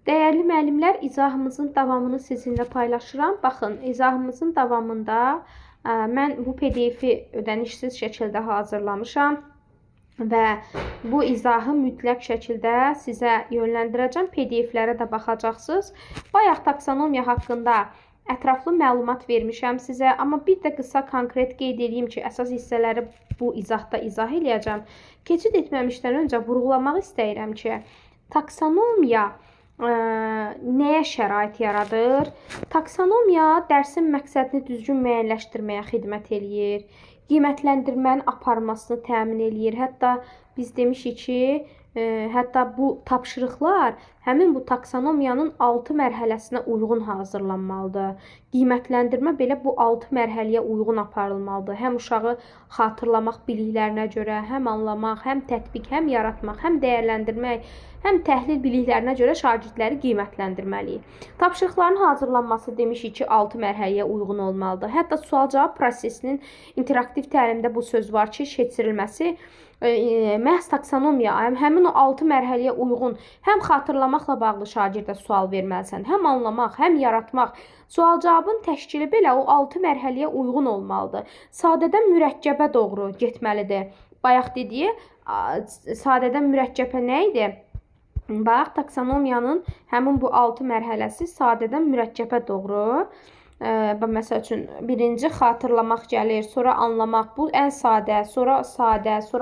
Değerli müəllimlər, izahımızın davamını sizinlə paylaşıram. Baxın, izahımızın davamında mən bu PDF-i ödənişsiz şəkildə hazırlamışam və bu izahı mütləq şəkildə sizə yönləndirəcəm. PDF-lərə də baxacaqsınız. Bayaq taksonomiya haqqında ətraflı məlumat vermişəm sizə, amma bir də qısa konkret qeyd edeyim ki, əsas hissələri bu izahda izah edəcəm. Keçid etməmişdən öncə vurğulamaq istəyirəm ki, taksonomiya nəyə şərait yaradır? Taksonomiya dərsin məqsədini düzgün müəyyənləşdirməyə xidmət eləyir. Qiymətləndirmənin aparmasını təmin eləyir. Hətta biz demişik ki, hətta bu tapşırıqlar həmin bu taksonomiyanın 6 mərhələsinə uyğun hazırlanmalıdır. Qiymətləndirmə belə bu 6 mərhələyə uyğun aparılmalıdır. Həm uşağı xatırlamaq biliklərinə görə, həm anlamaq, həm tətbiq, həm yaratmaq, həm dəyərləndirmək, həm təhlil biliklərinə görə şagirdləri qiymətləndirməliyik. Tapşırıqların hazırlanması demişik ki, 6 mərhələyə uyğun olmalıdır. Hətta sual-cavab prosesinin interaktiv təlimdə bu söz var ki, keçirilməsi məhz taksonomiya, həmin o 6 mərhələyə uyğun həm xatırlamaqla bağlı şagirdə sual verməlisən, həm anlamaq, həm yaratmaq. Sual-cavabın təşkili belə o 6 mərhələyə uyğun olmalıdır. Sadədən mürəkkəbə doğru getməlidir. Bayaq dediyi, sadədən mürəkkəbə nə idi? Bax, taksonomiyanın həmin bu 6 mərhələsi sadədən mürəkkəbə doğru. Məsəl üçün, birinci xatırlamaq gəlir, sonra anlamaq, bu ən sadə, sonra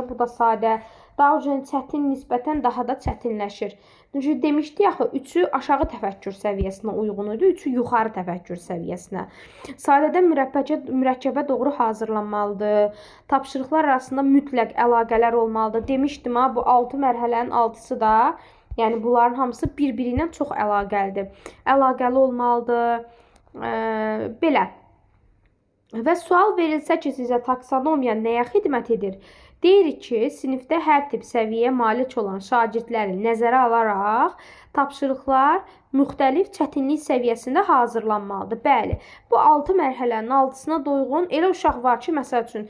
bu da sadə, daha çətin nisbətən daha da çətinləşir. Çünki demişdik axı, 3-ü aşağı təfəkkür səviyyəsinə uyğun idi, 3-ü yuxarı təfəkkür səviyyəsinə. Sadədən mürəkkəbə doğru hazırlanmalıdır. Tapşırıqlar arasında mütləq əlaqələr olmalıdır. Demişdim ha, bu 6 mərhələnin 6-sı da, yəni bunların hamısı bir-biri ilə çox əlaqəlidir. Əlaqəli olmalıdır. Belə. Və sual verilsə ki, sizə taksonomiya nəyə xidmət edir? Deyirik ki, sinifdə hər tip səviyyəyə malik olan şagirdləri nəzərə alaraq tapşırıqlar müxtəlif çətinlik səviyyəsində hazırlanmalıdır. Bəli, bu 6 mərhələnin 6-sına doyğun elə uşaq var ki, məsəl üçün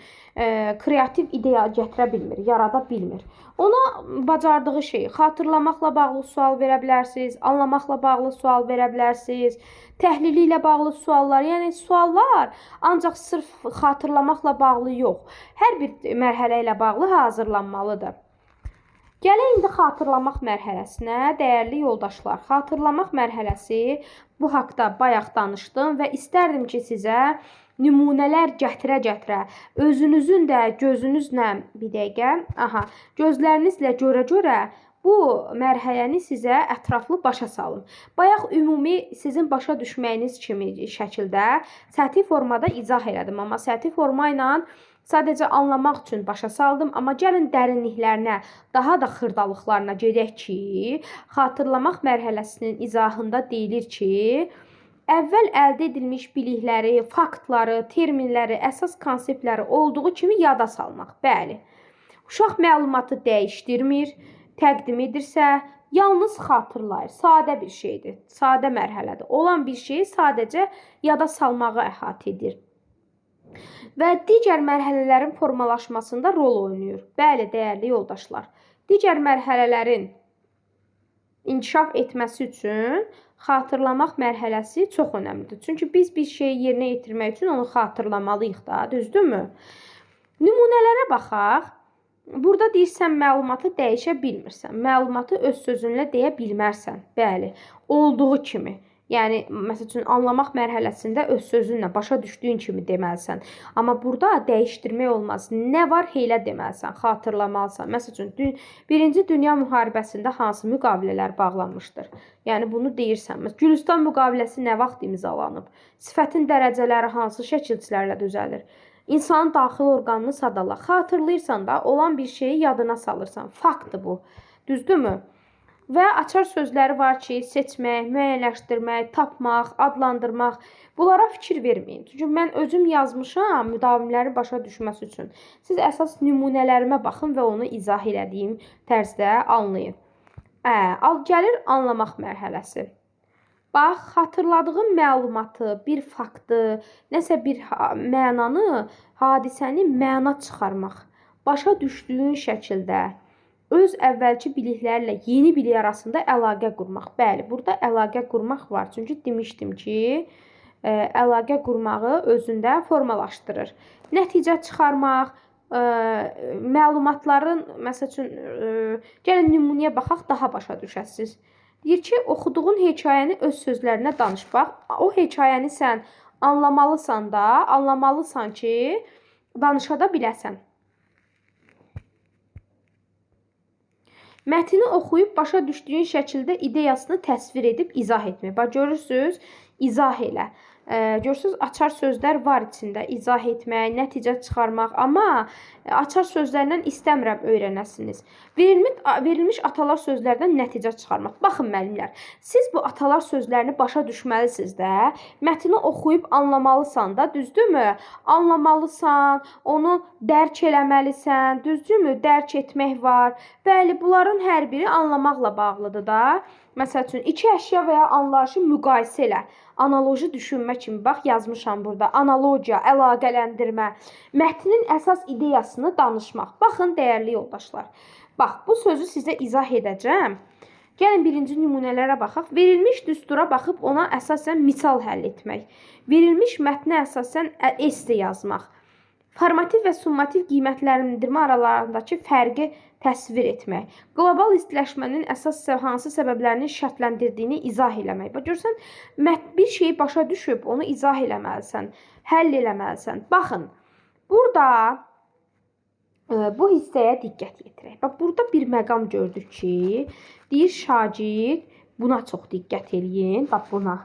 kreativ ideya gətirə bilmir, yarada bilmir. Ona bacardığı şeyi xatırlamaqla bağlı sual verə bilərsiniz, anlamaqla bağlı sual verə bilərsiniz, təhlili ilə bağlı suallar, yəni suallar ancaq sırf xatırlamaqla bağlı yox, hər bir mərhələ ilə bağlı hazırlanmalıdır. Gələk indi xatırlamaq mərhələsinə, dəyərli yoldaşlar. Xatırlamaq mərhələsi, bu haqda bayaq danışdım və istərdim ki, sizə nümunələr gətirə-gətirə, özünüzün də gözünüzlə, bir dəqiqə, gözlərinizlə görə-görə bu mərhələni sizə ətraflı başa salım. Bayaq ümumi sizin başa düşməyiniz kimi şəkildə səthi formada izah elədim, amma səthi forma ilə sadəcə anlamaq üçün başa saldım, amma gəlin dərinliklərinə, daha da xırdalıqlarına gedək ki, xatırlamaq mərhələsinin izahında deyilir ki, əvvəl əldə edilmiş bilikləri, faktları, terminləri, əsas konseptləri olduğu kimi yada salmaq. Bəli, uşaq məlumatı dəyişdirmir, təqdim edirsə, yalnız xatırlayır. Sadə bir şeydir, sadə mərhələdir. Olan bir şeyi sadəcə yada salmağı əhatə edir. Və digər mərhələlərin formalaşmasında rol oynayır. Bəli, dəyərli yoldaşlar, digər mərhələlərin inkişaf etməsi üçün xatırlamaq mərhələsi çox önəmlidir. Çünki biz bir şeyi yerinə yetirmək üçün onu xatırlamalıyıq da, düzdürmü? Nümunələrə baxaq. Burada deyirsən, məlumatı dəyişə bilmirsən. Məlumatı öz sözünlə deyə bilmərsən. Bəli, olduğu kimi. Yəni, məsəl üçün, anlamaq mərhələsində öz sözünlə başa düşdüyün kimi deməlisən. Amma burada dəyişdirmək olmaz. Nə var, heylə deməlisən, xatırlamalısan. Məsəl üçün, Birinci Dünya müharibəsində hansı müqavilələr bağlanmışdır? Yəni, bunu deyirsən. Gülüstan müqaviləsi nə vaxt imzalanıb? Sifətin dərəcələri hansı şəkilçilərlə düzəlir? İnsanın daxili orqanını sadala. Xatırlayırsan da, olan bir şeyi yadına salırsan. Faktdır bu. Düzdürmü? Və açar sözləri var ki, seçmək, müəyyənləşdirmək, tapmaq, adlandırmaq. Bunlara fikir verməyin. Çünki mən özüm yazmışam müdavimləri başa düşməsi üçün. Siz əsas nümunələrimə baxın və onu izah elədiyim tərzdə anlayın. Gəlir anlamaq mərhələsi. Bax, xatırladığın məlumatı, bir faktı, nəsə bir mənanı, hadisəni məna çıxarmaq, başa düşdüyün şəkildə öz əvvəlki biliklərlə yeni bilik arasında əlaqə qurmaq. Bəli, burada əlaqə qurmaq var. Çünki demişdim ki, əlaqə qurmağı özündə formalaşdırır. Nəticə çıxarmaq, məlumatların, məsəl üçün, gəlin nümunəyə baxaq, daha başa düşəsiniz. Deyir ki, oxuduğun hekayəni öz sözlərinə danış. Bax, o hekayəni sən anlamalısan da, anlamalısan ki, danışa da biləsən. Mətni oxuyub başa düşdüyün şəkildə ideyasını təsvir edib izah etmək. Bax, görürsünüz, izah elə. Görürsünüz, açar sözlər var içində. İzah etmək, nəticə çıxarmaq. Amma açar sözlərdən istəmirəm öyrənəsiniz. Verilmiş atalar sözlərdən nəticə çıxarmaq. Baxın, müəllimlər, siz bu atalar sözlərini başa düşməlisiniz də. Mətni oxuyub anlamalısan da, düzdürmü? Anlamalısan, onu dərk eləməlisən, düzdürmü? Dərk etmək var. Bəli, bunların hər biri anlamaqla bağlıdır da. Məsəl üçün, iki əşya və ya anlayışı müqayisə elə. Analoji düşünmə kimi, bax, yazmışam burada. Analogiya, əlaqələndirmə, mətnin əsas ideyasını danışmaq. Baxın, dəyərli yoldaşlar. Bax, bu sözü sizə izah edəcəm. Gəlin, birinci nümunələrə baxaq. Verilmiş düstura baxıb ona əsasən misal həll etmək. Verilmiş mətnə əsasən esse yazmaq. Formativ və summativ qiymətləndirmə aralarındakı fərqi təsvir etmək. Qlobal istiləşmənin əsas hansı səbəblərinin şərtləndirdiyini izah eləmək. Bax, görürsən, bir şeyi başa düşüb, onu izah eləməlisən, həll eləməlisən. Baxın, burada bu hissəyə diqqət yetirək. Bax, burada bir məqam gördük ki, deyir şagird, buna çox diqqət eləyin. Bax, buna.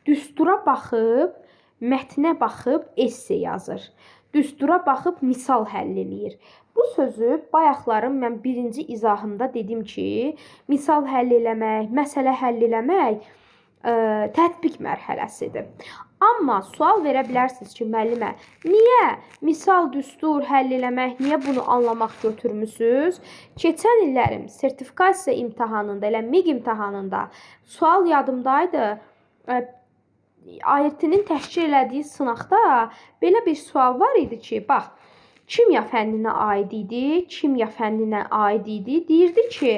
Düstura baxıb, mətnə baxıb, esse yazır. Düstura baxıb misal həll eləyir. Bu sözü bayaqların mən birinci izahımda dedim ki, misal həll eləmək, məsələ həll eləmək tətbiq mərhələsidir. Amma sual verə bilərsiniz ki, müəllimə, niyə misal, düstur həll eləmək, niyə bunu anlamaq götürmüsünüz? Keçən illərim sertifikasiya imtahanında, elə MİQ imtahanında sual yadımdaydı. AYT-nin təşkil elədiyi sınaqda belə bir sual var idi ki, bax, kimya fənninə aid idi, kimya fənninə aid idi. Deyirdi ki,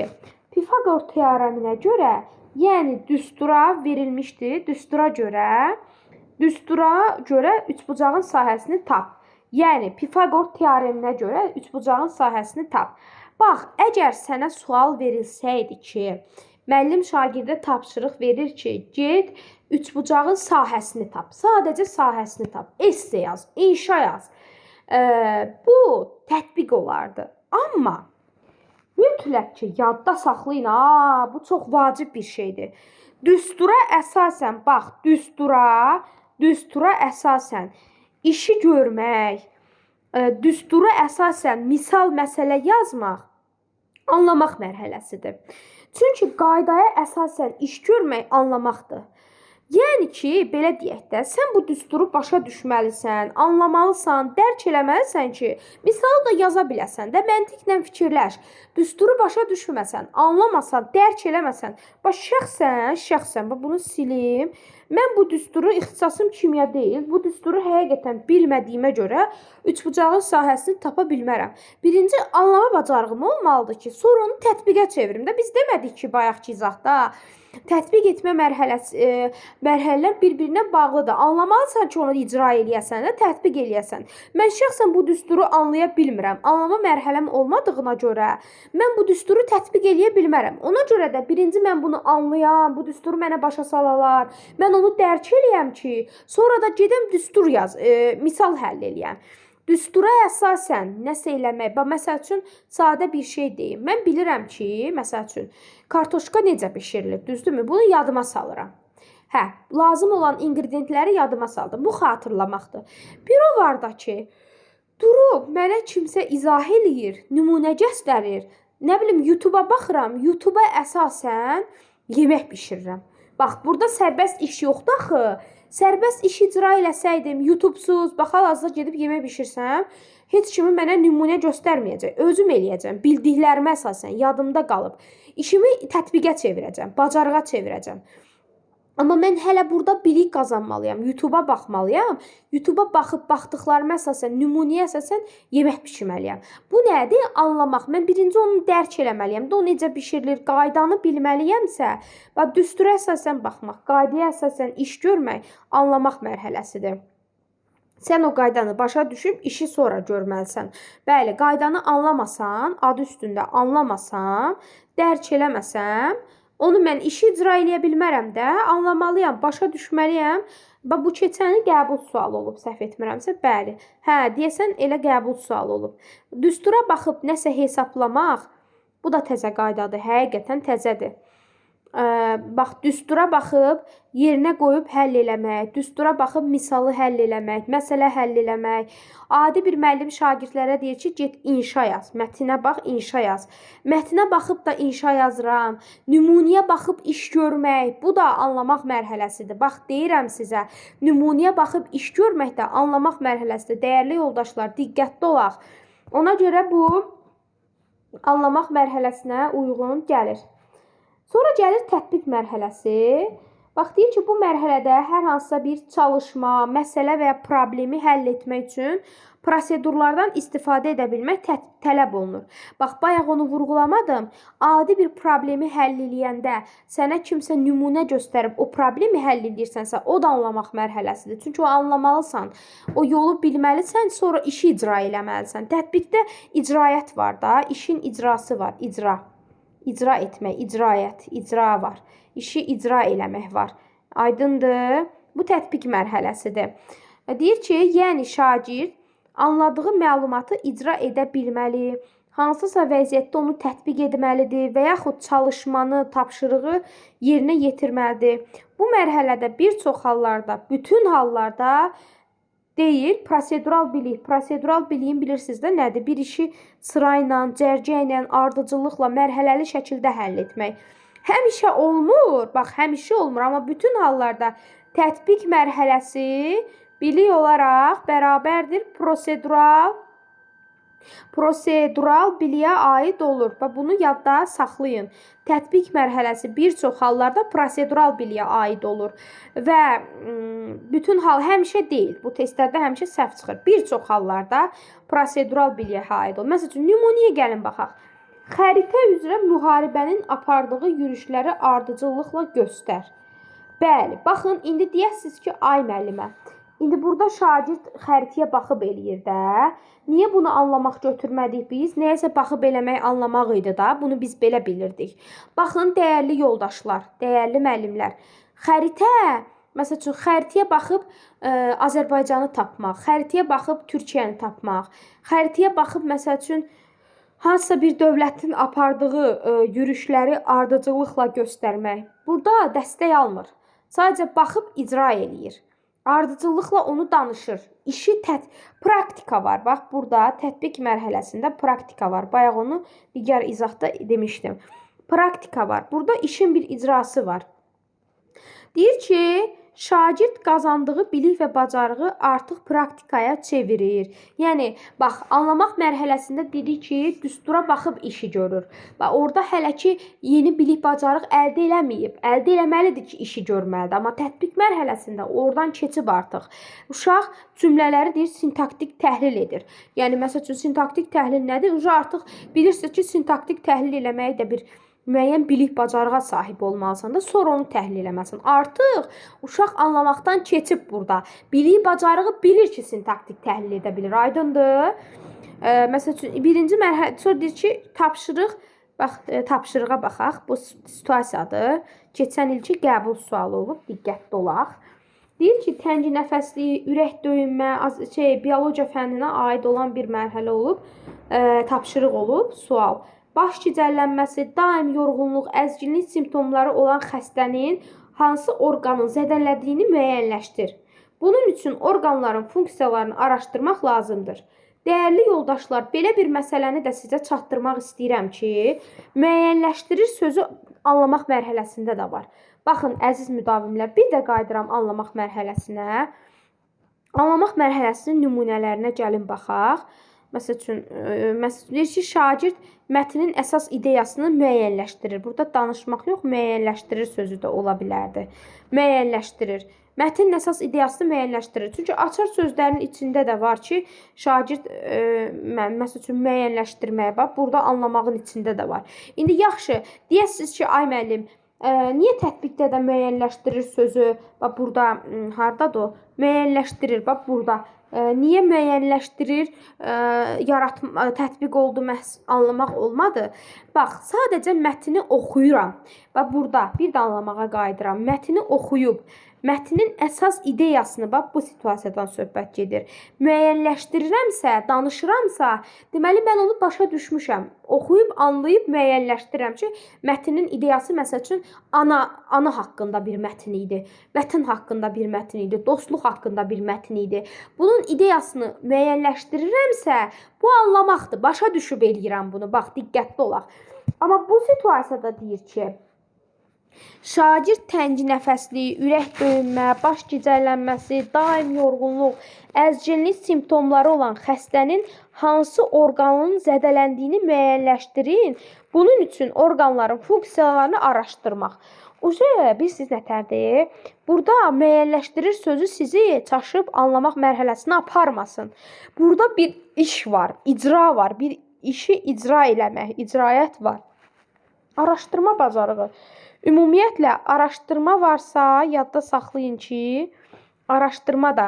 Pifaqor teoreminə görə, yəni düstura verilmişdi, düstura görə üçbucağın sahəsini tap. Yəni, Pifaqor teoreminə görə üçbucağın sahəsini tap. Bax, əgər sənə sual verilsəydi ki, müəllim şagirdə tapşırıq verir ki, get, üçbucağın sahəsini tap. Sadəcə sahəsini tap. Esse yaz, inşa yaz. Bu tətbiq olardı. Amma mütləq ki, yadda saxlayın. Bu çox vacib bir şeydir. Düstura əsasən, bax, düstura əsasən işi görmək, düstura əsasən misal məsələ yazmaq, anlamaq mərhələsidir. Çünki qaydaya əsasən iş görmək anlamaqdır. Yəni ki, belə deyək də, sən bu düsturu başa düşməlisən, anlamalısan, dərk eləməlisən ki, misal da yaza biləsən də, məntiqlə fikirləş. Düsturu başa düşməsən, anlamasan, dərk eləməsən, bax, şəxsən, bunu silim. Mən bu düsturu, ixtisasım kimya deyil, bu düsturu həqiqətən bilmədiyimə görə üçbucağın sahəsini tapa bilmərəm. Birinci, anlama bacarığım olmalıdır ki, sonra onu tətbiqə çevirim də. Biz demədik ki, bayaqki izahda, tətbiq etmə mərhələlər bir-birinə bağlıdır. Anlamalısan ki, onu icra eləyəsən də, tətbiq eləyəsən. Mən şəxsən bu düsturu anlaya bilmirəm. Anlama mərhələm olmadığına görə mən bu düsturu tətbiq eləyə bilmərəm. Ona görə də birinci mən bunu anlayam, bu düsturu mənə başa salalar. Mən onu dərk eləyəm ki, sonra da gedəm düstur yaz, misal həll eləyəm. Düstura əsasən nəsə eləmək, məsəl üçün, sadə bir şey deyim. Mən bilirəm ki, məsəl üçün, kartoşka necə bişirilir, düzdürmü? Bunu yadıma salıram. Lazım olan ingrediyentləri yadıma saldım. Bu xatırlamaqdır. Bir o var da ki, durub mənə kimsə izah eləyir, nümunə göstərir. Nə bilim, YouTube-a baxıram, YouTube-a əsasən yemək bişirirəm. Bax, burada sərbəst iş yoxdur axı. Sərbəst iş icra eləsəydim, YouTube-suz, hal-hazırda gedib yemək bişirsəm, heç kimi mənə nümunə göstərməyəcək. Özüm eləyəcəm, bildiklərimə əsasən, yadımda qalıb. İşimi tətbiqə çevirəcəm, bacarığa çevirəcəm. Amma mən hələ burada bilik qazanmalıyam. YouTube-a baxmalıyam. YouTube-a baxdıqlarıma əsasən, nümunəyə əsasən yemək bişirməliyəm. Bu nədir? Anlamaq. Mən birinci onu dərk eləməliyəm. O necə bişirilir, qaydanı bilməliyəmsə, və düstura əsasən baxmaq, qaydaya əsasən iş görmək, anlamaq mərhələsidir. Sən o qaydanı başa düşüb işi sonra görməlisən. Bəli, qaydanı anlamasan, adı üstündə anlamasam, dərk eləməsəm, onu mən işi icra eləyə bilmərəm də, anlamalıyam, başa düşməliyəm. Və bu keçəni qəbul sualı olub, səhv etmirəmsə, bəli. Hə, deyəsən elə qəbul sualı olub. Düstura baxıb nəsə hesaplamaq, bu da təzə qaydadır, həqiqətən təzədir. Bax, düstura baxıb yerinə qoyub həll eləmək, düstura baxıb misalı həll eləmək, məsələ həll eləmək. Adi bir müəllim şagirdlərə deyir ki, get inşa yaz, mətinə bax, inşa yaz. Mətinə baxıb da inşa yazıram, nümunəyə baxıb iş görmək, bu da anlamaq mərhələsidir. Bax, deyirəm sizə, nümunəyə baxıb iş görmək də anlamaq mərhələsidir. Dəyərli yoldaşlar, diqqətli olaq. Ona görə bu anlamaq mərhələsinə uyğun gəlir. Sonra gəlir tətbiq mərhələsi. Bax, deyir ki, bu mərhələdə hər hansısa bir çalışma, məsələ və ya problemi həll etmək üçün prosedurlardan istifadə edə bilmək tələb olunur. Bax, bayaq onu vurğulamadım. Adi bir problemi həll eləyəndə sənə kimsə nümunə göstərib o problemi həll edirsənsə, o da anlamaq mərhələsidir. Çünki o anlamalısan, o yolu bilməlisən, sonra işi icra eləməlisən. Tətbiqdə icraət var da, işin icrası var, icra. İcra etmək, icraət, icra var. İşi icra eləmək var. Aydındır? Bu tətbiq mərhələsidir. Deyir ki, yəni şagird anladığı məlumatı icra edə bilməli, hansısa vəziyyətdə onu tətbiq etməlidir və yaxud çalışmanı, tapşırığı yerinə yetirməlidir. Bu mərhələdə bir çox hallarda, bütün hallarda deyil, prosedural bilik. Prosedural biliyin bilirsiniz də nədir? Bir işi sırayla, cərgə ilə, ardıcıllıqla, mərhələli şəkildə həll etmək. Həmişə olmur, bax, həmişə olmur, amma bütün hallarda tətbiq mərhələsi bilik olaraq bərabərdir prosedural biliyə aid olur. Və bunu yadda saxlayın. Tətbiq mərhələsi bir çox hallarda prosedural biliyə aid olur. Və bütün hal həmişə deyil. Bu testlərdə həmişə səhv çıxır. Bir çox hallarda prosedural biliyə aid olur. Məsəl üçün, nümunəyə gəlin baxaq. Xəritə üzrə müharibənin apardığı yürüşləri ardıcıllıqla göstər. Bəli, baxın, indi deyəsiniz ki, ay müəllimə, İndi burada şagird xəritəyə baxıb eləyir də. Niyə bunu anlamaq götürmədik biz? Nəyəsə baxıb eləmək anlamaq idi da. Bunu biz belə bilirdik. Baxın, dəyərli yoldaşlar, dəyərli müəllimlər. Xəritə, məsəl üçün, xəritəyə baxıb Azərbaycanı tapmaq, xəritəyə baxıb Türkiyəni tapmaq, xəritəyə baxıb, məsəl üçün, hansısa bir dövlətin apardığı yürüşləri ardıcıllıqla göstərmək. Burada dəstək almır. Sadəcə baxıb icra eləyir. Ardıcıllıqla onu danışır. İşi praktika var. Bax, burada tətbiq mərhələsində praktika var. Bayaq onu digər izahda demişdim. Praktika var. Burada işin bir icrası var. Deyir ki, şagird qazandığı bilik və bacarığı artıq praktikaya çevirir. Yəni, bax, anlamaq mərhələsində dedik ki, düstura baxıb işi görür. Və orada hələ ki, yeni bilik, bacarıq əldə eləməyib. Əldə eləməlidir ki, işi görməlidir. Amma tətbiq mərhələsində oradan keçib artıq. Uşaq cümlələri deyir, sintaktik təhlil edir. Yəni, məsəl üçün, sintaktik təhlil nədir? Artıq bilirsiniz ki, sintaktik təhlil eləməyi də bir müəyyən bilik, bacarığa sahib olmalısan da, sonra onu təhlil eləməlisən. Artıq uşaq anlamaqdan keçib burada. Bilik, bacarığı bilir ki, sintaktik təhlil edə bilir. Aydındır? Məsəl üçün, birinci mərhələ, sonra deyir ki, tapşırıq, bax, tapşırığa baxaq. Bu situasiyadır. Keçən ilki qəbul sualı olub, diqqətli olaq. Deyir ki, təngi nəfəsliyi, ürək döyünmə, biologiya fənninə aid olan bir mərhələ olub, tapşırıq olub, sual. Baş gicəllənməsi, daim yorğunluq, əzginlik simptomları olan xəstənin hansı orqanın zədələdiyini müəyyənləşdir. Bunun üçün orqanların funksiyalarını araşdırmaq lazımdır. Dəyərli yoldaşlar, belə bir məsələni də sizə çatdırmaq istəyirəm ki, müəyyənləşdirir sözü anlamaq mərhələsində də var. Baxın, əziz müdavimlər, bir də qayıdıram anlamaq mərhələsinə. Anlamaq mərhələsinin nümunələrinə gəlin baxaq. Məsəl üçün, deyir ki, şagird mətnin əsas ideyasını müəyyənləşdirir. Burada danışmaq yox, müəyyənləşdirir sözü də ola bilərdi. Müəyyənləşdirir. Mətnin əsas ideyasını müəyyənləşdirir. Çünki açar sözlərin içində də var ki, şagird məsəl üçün müəyyənləşdirməyə bax, burada anlamağın içində də var. İndi yaxşı, deyəsiniz ki, ay müəllim, niyə tətbiqdə də müəyyənləşdirir sözü? Bax, burada hardadır o? Müəyyənləşdirir, bax, burada. Niyə müəyyənləşdirir, tətbiq oldu, məhz anlamaq olmadı? Bax, sadəcə mətni oxuyuram. Bax, burada bir də anlamağa qayıdıram. Mətni oxuyub, mətnin əsas ideyasını, bax, bu situasiyadan söhbət gedir. Müəyyənləşdirirəmsə, danışıramsa, deməli, mən onu başa düşmüşəm. Oxuyub, anlayıb, müəyyənləşdirirəm ki, mətnin ideyası, məsəl üçün, ana haqqında bir mətn idi. Vətən haqqında bir mətn idi. Dostluq haqqında bir mətn idi. Bunun ideyasını müəyyənləşdirirəmsə, bu anlamaqdır. Başa düşüb eləyirəm bunu. Bax, diqqətli olaq. Amma bu situasiyada deyir ki, şagird təngi nəfəslik, ürək döyünmə, baş gicəllənməsi, daim yorğunluq, əzginlik simptomları olan xəstənin hansı orqanın zədələndiyini müəyyənləşdirin. Bunun üçün orqanların funksiyalarını araşdırmaq. Bilirsiniz nətərdir? Burada müəyyənləşdirir sözü sizi çaşıb anlamaq mərhələsinə aparmasın. Burada bir iş var, icra var, bir işi icra eləmək, icraət var. Araşdırma bacarığı. Ümumiyyətlə, araşdırma varsa, yadda saxlayın ki, araşdırma da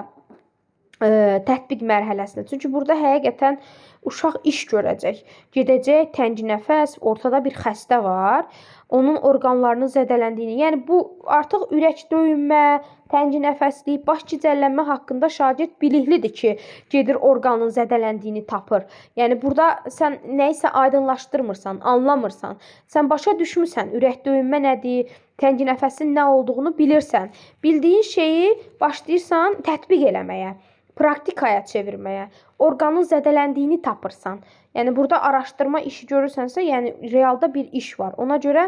tətbiq mərhələsində. Çünki burada həqiqətən uşaq iş görəcək. Gedəcək, təngi nəfəs, ortada bir xəstə var. Onun orqanlarının zədələndiyini, yəni bu artıq ürək döyünmə, təngi nəfəslik, baş gicəllənmə haqqında şagird biliklidir ki, gedir orqanın zədələndiyini tapır. Yəni burada sən nəyisə aydınlaşdırmırsan, anlamırsan. Sən başa düşmürsən, ürək döyünmə nədir, təngi nəfəsin nə olduğunu bilirsən. Bildiyin şeyi başlayırsan tətbiq eləməyə, praktikaya çevirməyə, orqanın zədələndiyini tapırsan. Yəni burada araşdırma işi görürsənsə, yəni realda bir iş var. Ona görə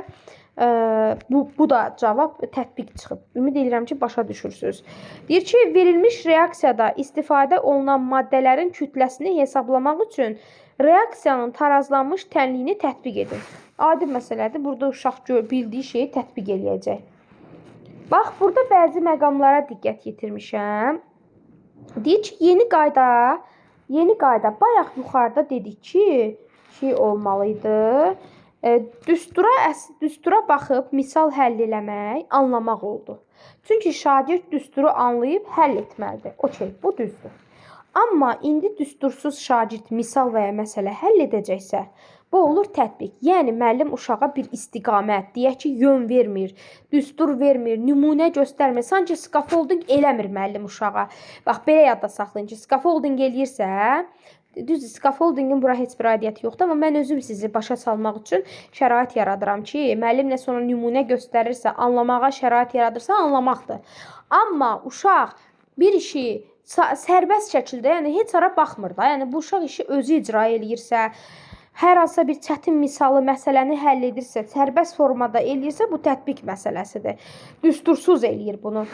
bu da cavab tətbiq çıxıb. Ümid edirəm ki, başa düşürsünüz. Deyir ki, verilmiş reaksiyada istifadə olunan maddələrin kütləsini hesablamaq üçün reaksiyanın tarazlanmış tənliyini tətbiq edin. Adi məsələdir. Burada uşaq bildiyi şeyi tətbiq eləyəcək. Bax, burada bəzi məqamlara diqqət yetirmişəm. Deyir ki, yeni qayda. Bayaq yuxarıda dedik ki, olmalıydı. Düstura baxıb misal həll eləmək, anlamaq oldu. Çünki şagird düsturu anlayıb həll etməlidir. Okey, bu düzdür. Amma indi düstursuz şagird misal və ya məsələ həll edəcəksə, bu olur tətbiq. Yəni, müəllim uşağa bir istiqamət, deyək ki, yön vermir, düstur vermir, nümunə göstərmir. Sanki scaffolding eləmir müəllim uşağa. Bax, belə yadda saxlayın ki, scaffolding eləyirsə, düzdür, scaffoldingin bura heç bir aidiyyəti yoxdur, amma mən özüm sizi başa salmaq üçün şərait yaradıram ki, müəllim nə sonra nümunə göstərirsə, anlamağa şərait yaradırsa, anlamaqdır. Amma uşaq bir işi sərbəst şəkildə, yəni heç ara baxmır da, yəni bu uşaq işi özü icra eləyirsə, hər hansısa bir çətin misalı, məsələni həll edirsə, sərbəst formada eləyirsə, bu tətbiq məsələsidir. Düstursuz eləyir bunu.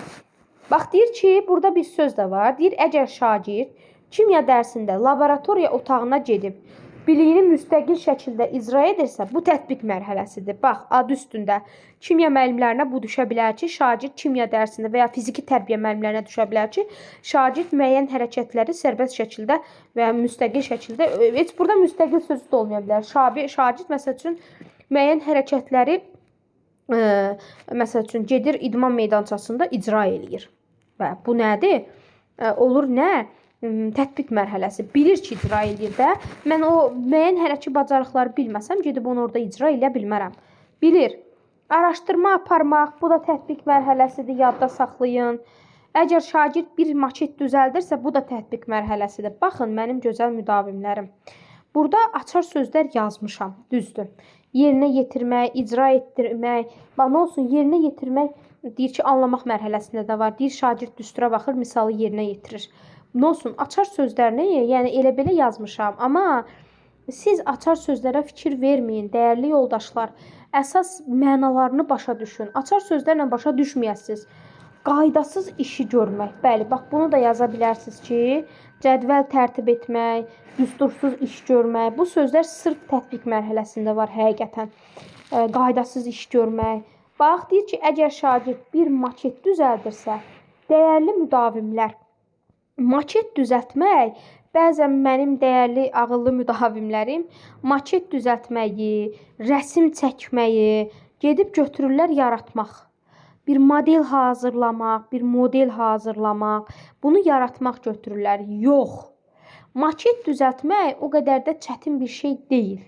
Bax, deyir ki, burada bir söz də var. Deyir, əgər şagird kimya dərsində laboratoriya otağına gedib, biliyini müstəqil şəkildə icra edirsə, bu tətbiq mərhələsidir. Bax, adı üstündə kimya müəllimlərinə bu düşə bilər ki, şagird kimya dərsində və ya fiziki tərbiyə müəllimlərinə düşə bilər ki, şagird müəyyən hərəkətləri sərbəst şəkildə və ya müstəqil şəkildə, heç burada müstəqil sözü də olmaya bilər. Şagird, məsəl üçün, müəyyən hərəkətləri, məsəl üçün, gedir idman meydançasında icra eləyir. Və bu nədir? Olur nə? Tətbiq mərhələsi. Bilir ki, icra edir də. Mən o müəyyən hərəki bacarıqları bilməsəm, gedib onu orada icra eləyə bilmərəm. Bilir. Araşdırma aparmaq, bu da tətbiq mərhələsidir, yadda saxlayın. Əgər şagird bir maket düzəldirsə, bu da tətbiq mərhələsidir. Baxın, mənim gözəl müdavimlərim. Burada açar sözlər yazmışam, düzdür. Yerinə yetirmək, icra etdirmək, nə olsun, yerinə yetirmək, deyir ki, anlamaq mərhələsində də var. Deyir, şagird düstura baxır, misalı yerinə yetirir. Nə olsun, açar sözlərini, yəni elə belə yazmışam. Amma siz açar sözlərə fikir verməyin, dəyərli yoldaşlar. Əsas mənalarını başa düşün. Açar sözlərlə başa düşməyəsiniz. Qaydasız işi görmək. Bəli, bax bunu da yaza bilərsiniz ki, cədvəl tərtib etmək, düstursuz iş görmək. Bu sözlər sırf tətbiq mərhələsində var həqiqətən. Qaydasız iş görmək. Bax, deyir ki, əgər şagird bir maket düzəldirsə, dəyərli müdavimlər. Maket düzəltmək, bəzən mənim dəyərli ağıllı müdavimlərim maket düzəltməyi, rəsm çəkməyi gedib götürürlər yaratmaq. Bir model hazırlamaq, bir model hazırlamaq, bunu yaratmaq götürürlər. Yox. Maket düzəltmək o qədər də çətin bir şey deyil.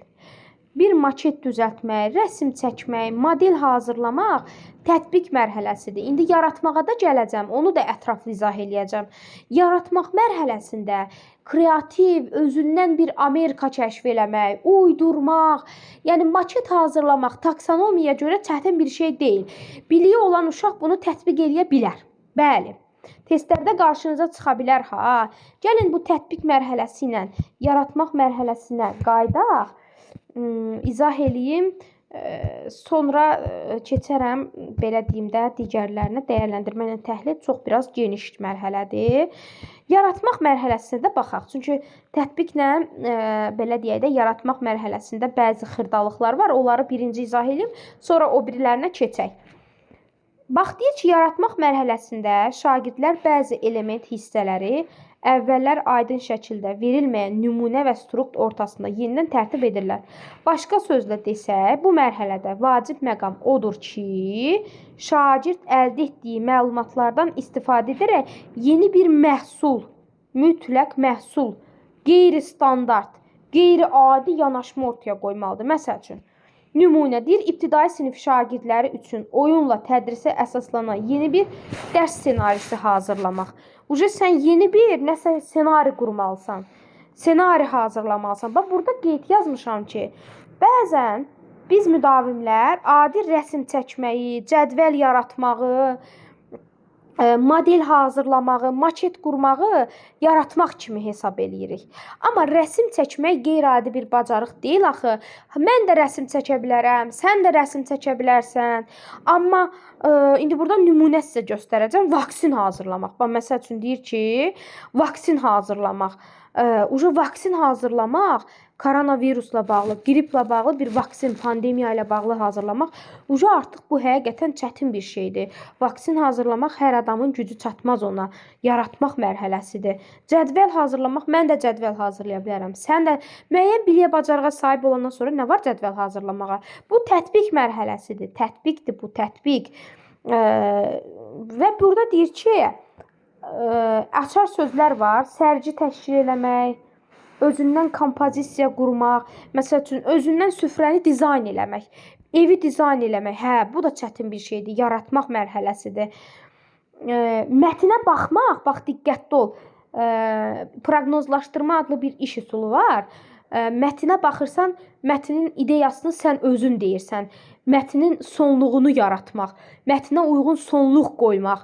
Bir maket düzəltmək, rəsm çəkmək, model hazırlamaq tətbiq mərhələsidir. İndi yaratmağa da gələcəm, onu da ətraflı izah eləyəcəm. Yaratmaq mərhələsində kreativ, özündən bir Amerika kəşf eləmək, uydurmaq, yəni maket hazırlamaq taksonomiyaya görə çətin bir şey deyil. Biliyi olan uşaq bunu tətbiq eləyə bilər. Bəli. Testlərdə qarşınıza çıxa bilər ha. Gəlin bu tətbiq mərhələsi ilə yaratmaq mərhələsinə qaydaq. İzah eləyim. Sonra keçərəm, belə deyim də, digərlərinə dəyərləndirmə ilə təhlil çox biraz geniş mərhələdir. Yaratmaq mərhələsinə də baxaq. Çünki tətbiqlə, belə deyək də, yaratmaq mərhələsində bəzi xırdalıqlar var. Onları birinci izah edeyim, sonra o birilərinə keçək. Bax, deyir ki, yaratmaq mərhələsində şagirdlər bəzi element hissələri əvvəllər aydın şəkildə verilməyən nümunə və strukt ortasında yenidən tərtib edirlər. Başqa sözlə desək, bu mərhələdə vacib məqam odur ki, şagird əldə etdiyi məlumatlardan istifadə edərək yeni bir məhsul, mütləq məhsul, qeyri-standart, qeyri-adi yanaşma ortaya qoymalıdır. Məsəl üçün, nümunə deyir, ibtidai sinif şagirdləri üçün oyunla tədrisə əsaslanan yeni bir dərs ssenarisi hazırlamaq. Sən yeni bir nəsə ssenari qurmalısan, ssenari hazırlamalısan. Bax, burada qeyd yazmışam ki, bəzən biz müdavimlər adi rəsm çəkməyi, cədvəl yaratmağı, model hazırlamağı, maket qurmağı yaratmaq kimi hesab eləyirik. Amma rəsm çəkmək qeyri-adi bir bacarıq deyil axı. Mən də rəsm çəkə bilərəm, sən də rəsm çəkə bilərsən. Amma indi burada nümunə sizə göstərəcəm. Vaksin hazırlamaq. Bax, məsəl üçün deyir ki, vaksin hazırlamaq. Vaksin hazırlamaq, koronavirusla bağlı, qriplə bağlı bir vaksin, pandemiya ilə bağlı hazırlamaq artıq bu həqiqətən çətin bir şeydir. Vaksin hazırlamaq hər adamın gücü çatmaz ona. Yaratmaq mərhələsidir. Cədvəl hazırlamaq, mən də cədvəl hazırlaya bilərəm. Sən də müəyyən biliyə bacarığa sahib olandan sonra nə var cədvəl hazırlamağa? Bu tətbiq mərhələsidir. Tətbiqdir bu, tətbiq. Və burada deyir ki, açar sözlər var. Sərgi təşkil eləmək, özündən kompozisiya qurmaq, məsəl üçün, özündən süfrəni dizayn eləmək, evi dizayn eləmək. Hə, bu da çətin bir şeydir, yaratmaq mərhələsidir. Mətnə baxmaq, bax, diqqətli ol. Proqnozlaşdırma adlı bir iş üsulu var. Mətnə baxırsan, mətnin ideyasını sən özün deyirsən. Mətnin sonluğunu yaratmaq, mətnə uyğun sonluq qoymaq.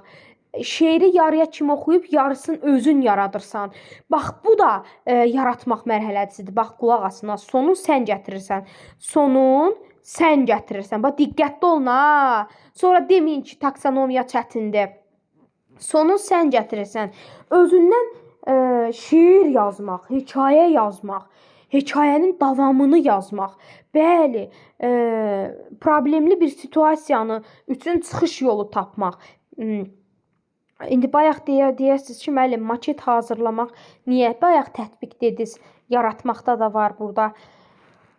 Şeiri yarıya kimi oxuyub, yarısını özün yaradırsan. Bax, bu da yaratmaq mərhələsidir. Bax, qulaq asına, sonun sən gətirirsən. Sonun sən gətirirsən. Bax, diqqətli olun ha. Sonra deməyin ki, taksonomiya çətindir. Sonun sən gətirirsən. Özündən şeir yazmaq, hekayə yazmaq, hekayənin davamını yazmaq. Bəli, problemli bir situasiyanı üçün çıxış yolu tapmaq. İndi bayaq deyərsiniz ki, müəllim, maket hazırlamaq niyə? Bayaq tətbiq dediniz, yaratmaqda da var burada.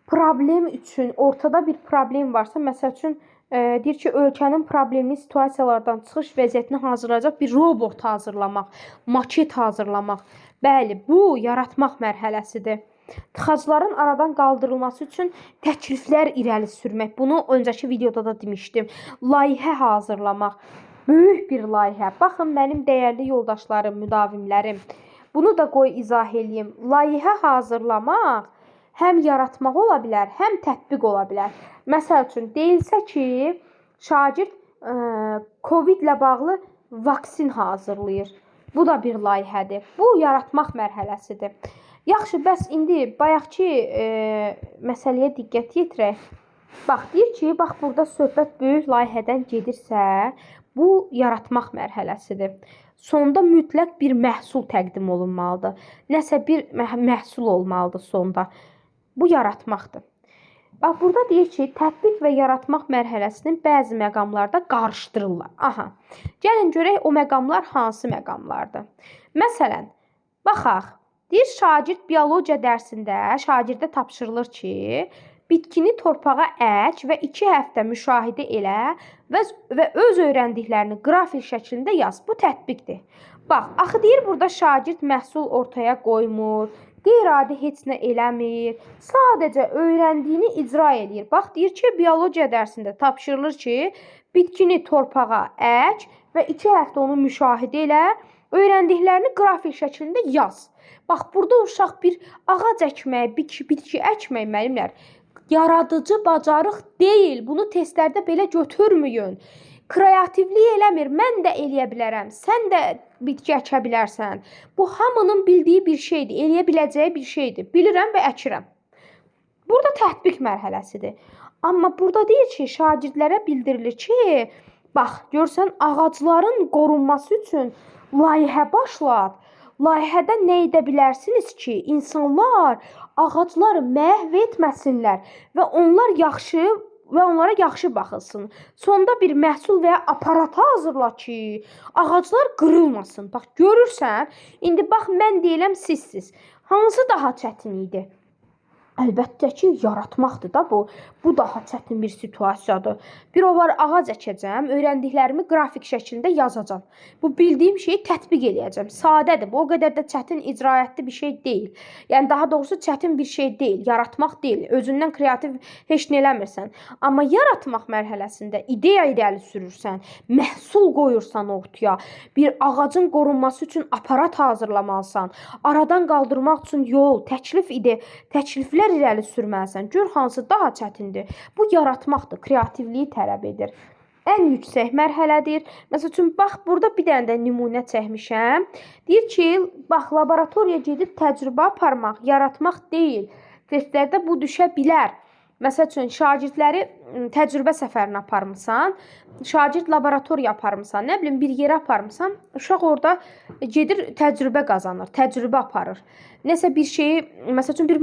Problem üçün, ortada bir problem varsa, məsəl üçün, deyir ki, ölkənin problemli situasiyalardan çıxış vəziyyətini hazırlayacaq bir robot hazırlamaq, maket hazırlamaq. Bəli, bu yaratmaq mərhələsidir. Tıxacların aradan qaldırılması üçün təkliflər irəli sürmək. Bunu öncəki videoda da demişdim. Layihə hazırlamaq. Böyük bir layihə. Baxın, mənim dəyərli yoldaşlarım, müdavimlərim. Bunu da qoy izah eləyim. Layihə hazırlamaq həm yaratmaq ola bilər, həm tətbiq ola bilər. Məsəl üçün, deyilsə ki, şagird COVID ilə bağlı vaksin hazırlayır. Bu da bir layihədir. Bu, yaratmaq mərhələsidir. Yaxşı, bəs indi bayaqki məsələyə diqqət yetirək. Bax, deyir ki, bax burada söhbət böyük layihədən gedirsə, bu yaratmaq mərhələsidir. Sonda mütləq bir məhsul təqdim olunmalıdır. Nəsə bir məhsul olmalıdır sonda. Bu yaratmaqdır. Bax, burada deyir ki, tətbiq və yaratmaq mərhələsinin bəzi məqamlarda qarışdırırlar. Aha, gəlin görək o məqamlar hansı məqamlardır. Məsələn, baxaq, deyir şagird biologiya dərsində şagirdə tapşırılır ki, bitkini torpağa ək və 2 həftə müşahidə elə və öz öyrəndiklərini qrafik şəklində yaz. Bu tətbiqdir. Bax, axı deyir burada şagird məhsul ortaya qoymur, qeyri-adi heç nə eləmir, sadəcə öyrəndiyini icra eləyir. Bax, deyir ki, biologiya dərsində tapşırılır ki, bitkini torpağa ək və 2 həftə onu müşahidə elə, öyrəndiklərini qrafik şəklində yaz. Bax, burada uşaq bir ağac əkmək, bitki əkmək müəllimlər yaradıcı bacarıq deyil. Bunu testlərdə belə götürməyin. Kreativlik eləmir. Mən də eləyə bilərəm. Sən də bitki əkə bilərsən. Bu hamının bildiyi bir şeydir. Eləyə biləcəyi bir şeydir. Bilirəm və əkirəm. Burada tətbiq mərhələsidir. Amma burada deyir ki, şagirdlərə bildirilir ki, bax, görsən ağacların qorunması üçün layihə başlat. Layihədə nə edə bilərsiniz ki, insanlar ağacları məhv etməsinlər və onlara yaxşı baxılsın. Sonda bir məhsul və ya aparat hazırla ki, ağaclar qırılmasın. Bax, görürsən, indi bax mən deyiləm sizsiz. Hansı daha çətin idi? Əlbəttə ki, yaratmaqdır da bu. Bu daha çətin bir situasiyadır. Bir o var, ağac əkəcəm, öyrəndiklərimi qrafik şəklində yazacağam. Bu bildiyim şeyi tətbiq eləyəcəm. Sadədir. Bu o qədər də çətin, icraətli bir şey deyil. Yəni daha doğrusu çətin bir şey deyil, yaratmaq deyil. Özündən kreativ heç nə eləmirsən. Amma yaratmaq mərhələsində ideya irəli sürürsən, məhsul qoyursan ortaya, bir ağacın qorunması üçün aparat hazırlamalısan, aradan qaldırmaq üçün yol, təkliflər irəli sürməlisən. Gör hansı daha çətindir. Bu yaratmaqdır, kreativliyi tələb edir. Ən yüksək mərhələdir. Məsəl üçün, bax, burada bir dənə də nümunə çəkmişəm. Deyir ki, bax, laboratoriya gedib təcrübə aparmaq, yaratmaq deyil. Testlərdə bu düşə bilər. Məsəl üçün, şagirdləri təcrübə səfərinə aparmısan, şagird laboratoriya aparmısan, nə bilim, bir yerə aparmısan, uşaq orada gedir, təcrübə qazanır, təcrübə aparır. Nəsə bir şeyi, məsəl üçün, bir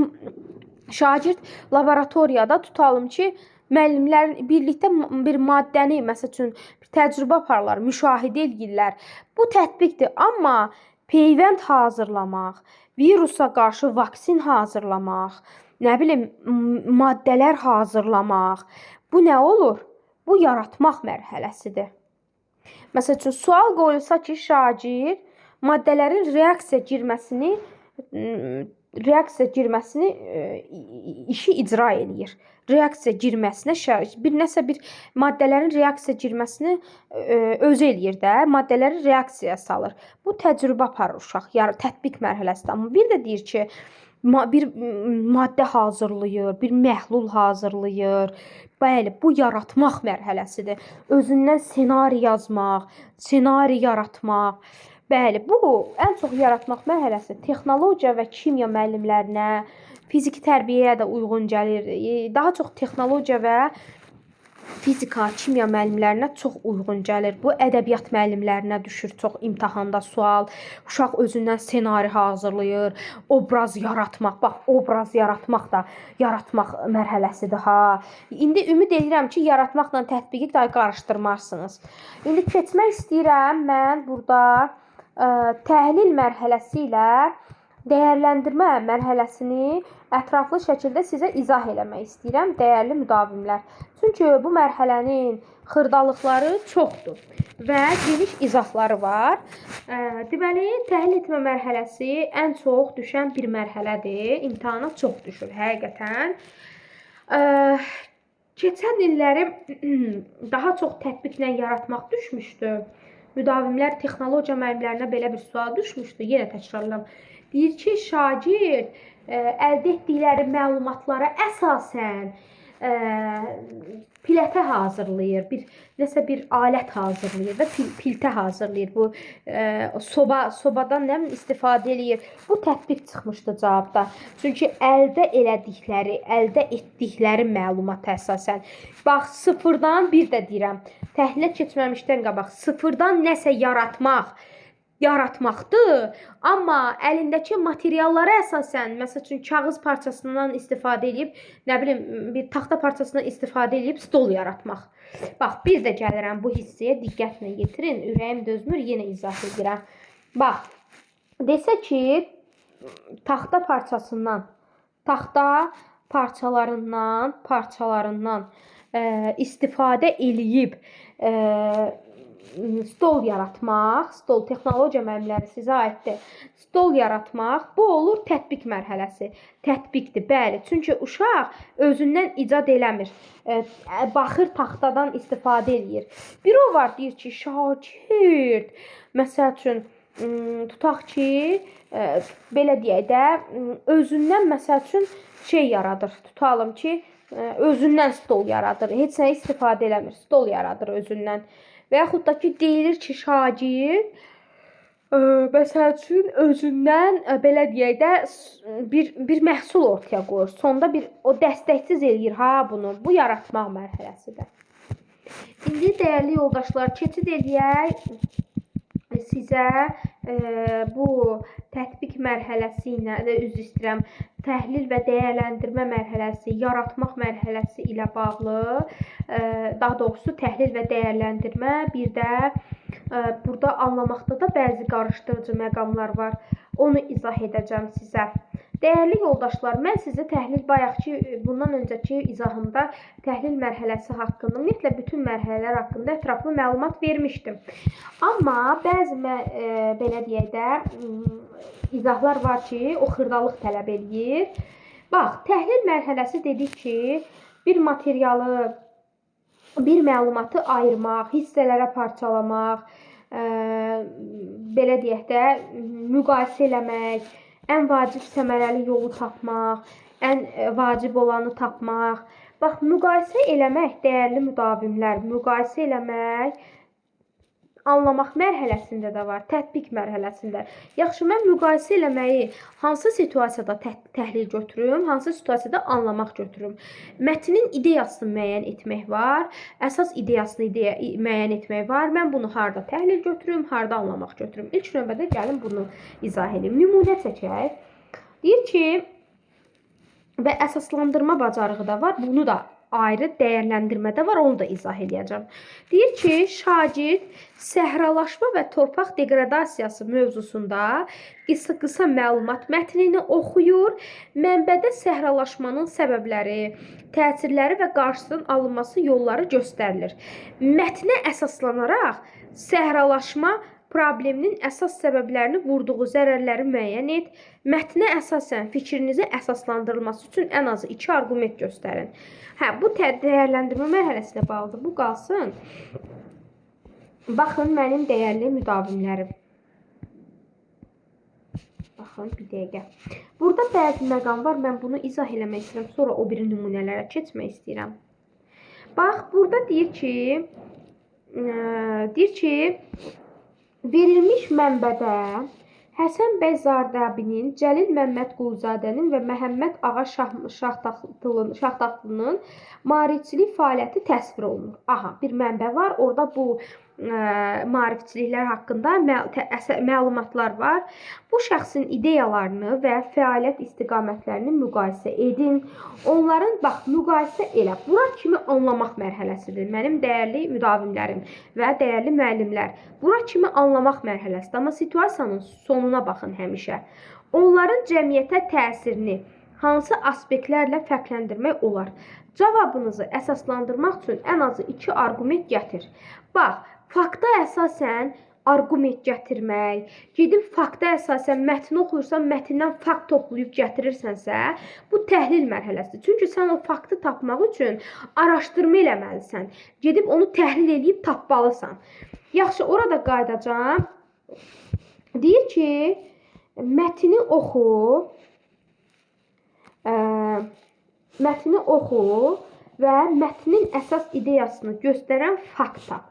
şagird laboratoriyada tutalım ki, müəllimlərin birlikdə bir maddəni, məsəl üçün, bir təcrübə aparırlar, müşahidə edirlər. Bu tətbiqdir, amma peyvənd hazırlamaq, virusa qarşı vaksin hazırlamaq, nə bilim, maddələr hazırlamaq, bu nə olur? Bu yaratmaq mərhələsidir. Məsəl üçün, sual qoyulsa ki, şagird maddələrin reaksiya girməsini işi icra eləyir. Reaksiya girməsinə bir maddələrin reaksiya girməsini özü eləyir də, maddələri reaksiyaya salır. Bu təcrübə aparır uşaq, tətbiq mərhələsidir. Amma bir də deyir ki, bir maddə hazırlayır, bir məhlul hazırlayır. Bəli, bu yaratmaq mərhələsidir. Özündən ssenari yazmaq, ssenari yaratmaq. Bəli, bu ən çox yaratmaq mərhələsi texnologiya və kimya müəllimlərinə, fiziki tərbiyəyə də uyğun gəlir. Daha çox texnologiya və fizika, kimya müəllimlərinə çox uyğun gəlir. Bu ədəbiyyat müəllimlərinə düşür çox imtahanda sual. Uşaq özündən ssenari hazırlayır, obraz yaratmaq. Bax, obraz yaratmaq da yaratmaq mərhələsidir ha. İndi ümid edirəm ki, yaratmaqla tətbiqi də qarışdırmarsınız. İndi keçmək istəyirəm mən burada təhlil mərhələsi ilə dəyərləndirmə mərhələsini ətraflı şəkildə sizə izah eləmək istəyirəm, dəyərli müdavimlər. Çünki bu mərhələnin xırdalıqları çoxdur və geniş izahları var. Deməli, təhlil etmə mərhələsi ən çox düşən bir mərhələdir. İmtahana çox düşür, həqiqətən. Keçən illəri daha çox tətbiqlə yaratmaq düşmüşdü. Müdavimlər, texnologiya müəllimlərinə belə bir sual düşmüşdü. Yenə təkrarlam. Deyir ki, şagird əldə etdikləri məlumatlara əsasən pilətə hazırlayır, nəsə bir alət hazırlayır və piltə hazırlayır. Bu sobadan nə bilim istifadə eləyir. Bu tətbiq çıxmışdı cavabda. Çünki əldə etdikləri məlumata əsasən. Bax, sıfırdan bir də deyirəm. Təhlilə keçməmişdən qabaq sıfırdan nəsə yaratmaqdır. Amma əlindəki materiallara əsasən, məsəl üçün kağız parçasından istifadə edib, nə bilim, bir taxta parçasından istifadə edib stol yaratmaq. Bax, bir də gəlirəm bu hissəyə, diqqətlə yetirin. Ürəyim dözmür, yenə izah edirəm. Bax, desə ki, taxta parçalarından istifadə eləyib stol yaratmaq, stol texnologiya müəllimləri sizə aiddir. Stol yaratmaq, bu olur tətbiq mərhələsi. Tətbiqdir, bəli. Çünki uşaq özündən icad eləmir. Baxır, taxtadan istifadə eləyir. Bir o var, deyir ki, şagird, məsəl üçün, tutaq ki, belə deyək də, özündən məsəl üçün şey yaradır. Tutalım ki, özündən stol yaradır. Heç nəyə istifadə eləmir. Stol yaradır özündən. Və yaxud da ki, deyilir ki, şagird, məsəl üçün, özündən, belə deyək də, bir məhsul ortaya qoyur. Sonda o dəstəksiz eləyir bunu. Bu yaratmaq mərhələsidir. İndi, dəyərli yoldaşlar, keçid eləyək sizə bu tətbiq mərhələsi ilə, üzr istəyirəm, təhlil və dəyərləndirmə mərhələsi, yaratmaq mərhələsi ilə bağlı, daha doğrusu təhlil və dəyərləndirmə, bir də burada anlamaqda da bəzi qarışdırıcı məqamlar var. Onu izah edəcəm sizə. Dəyərli yoldaşlar, mən sizə bundan öncəki izahımda təhlil mərhələsi haqqında, ümumiyyətlə bütün mərhələlər haqqında ətraflı məlumat vermişdim. Amma bəzi belə deyək də izahlar var ki, o xırdalıq tələb edir. Bax, təhlil mərhələsi dedik ki, bir materialı, bir məlumatı ayırmaq, hissələrə parçalamaq, belə deyək də müqayisə eləmək, ən vacib səmərəli yolu tapmaq, ən vacib olanı tapmaq. Bax, müqayisə eləmək, dəyərli müdavimlər, müqayisə eləmək anlamaq mərhələsində də var, tətbiq mərhələsində. Yaxşı, mən müqayisə eləməyi hansı situasiyada təhlil götürüm, hansı situasiyada anlamaq götürüm? Mətnin ideyasını müəyyən etmək var, əsas ideyasını müəyyən etmək var. Mən bunu harda təhlil götürüm, harda anlamaq götürüm? İlk növbədə gəlin bunu izah edeyim. Nümunə çəkək. Deyir ki, və əsaslandırma bacarığı da var, bunu da ayrı dəyərləndirmədə var, onu da izah edəcəm. Deyir ki, şagird səhralaşma və torpaq degradasiyası mövzusunda qısa məlumat mətnini oxuyur. Mənbədə səhralaşmanın səbəbləri, təsirləri və qarşısının alınması yolları göstərilir. Mətnə əsaslanaraq səhralaşma probleminin əsas səbəblərini, vurduğu zərərləri müəyyən et. Mətnə əsasən fikrinizi əsaslandırılması üçün ən azı 2 arqument göstərin. Bu dəyərləndirmə mərhələsinə bağlıdır. Bu qalsın. Baxın, mənim dəyərli müdavimlərim. Baxın, bir dəqiqə. Burada bəzi məqam var. Mən bunu izah eləmək istəyirəm. Sonra o biri nümunələrə keçmək istəyirəm. Bax, burada deyir ki, verilmiş mənbədə Həsən bəy Zardəbinin, Cəlil Məmməd Quluzadənin və Məhəmməd Ağa Şahtaxtlı'nın maarifçilik fəaliyyəti təsvir olunur. Bir mənbə var, orada bu maarifçiliklər haqqında məlumatlar var. Bu şəxsin ideyalarını və fəaliyyət istiqamətlərini müqayisə edin. Onların, bax, müqayisə elə. Bura kimi anlamaq mərhələsidir. Mənim dəyərli müdavimlərim və dəyərli müəllimlər. Bura kimi anlamaq mərhələsidir. Amma situasiyanın sonuna baxın həmişə. Onların cəmiyyətə təsirini hansı aspektlərlə fərqləndirmək olar? Cavabınızı əsaslandırmaq üçün ən azı 2 arqument gətir. Bax, fakta əsasən arqument gətirmək, gedib fakta əsasən mətni oxuyursan, mətndən fakt toplayıb gətirirsənsə, bu təhlil mərhələsidir. Çünki sən o faktı tapmaq üçün araşdırma eləməlisən. Gedib onu təhlil edib tapmalısan. Yaxşı, orada qayıdacağım. Deyir ki, mətni oxu, və mətnin əsas ideyasını göstərən fakt tap.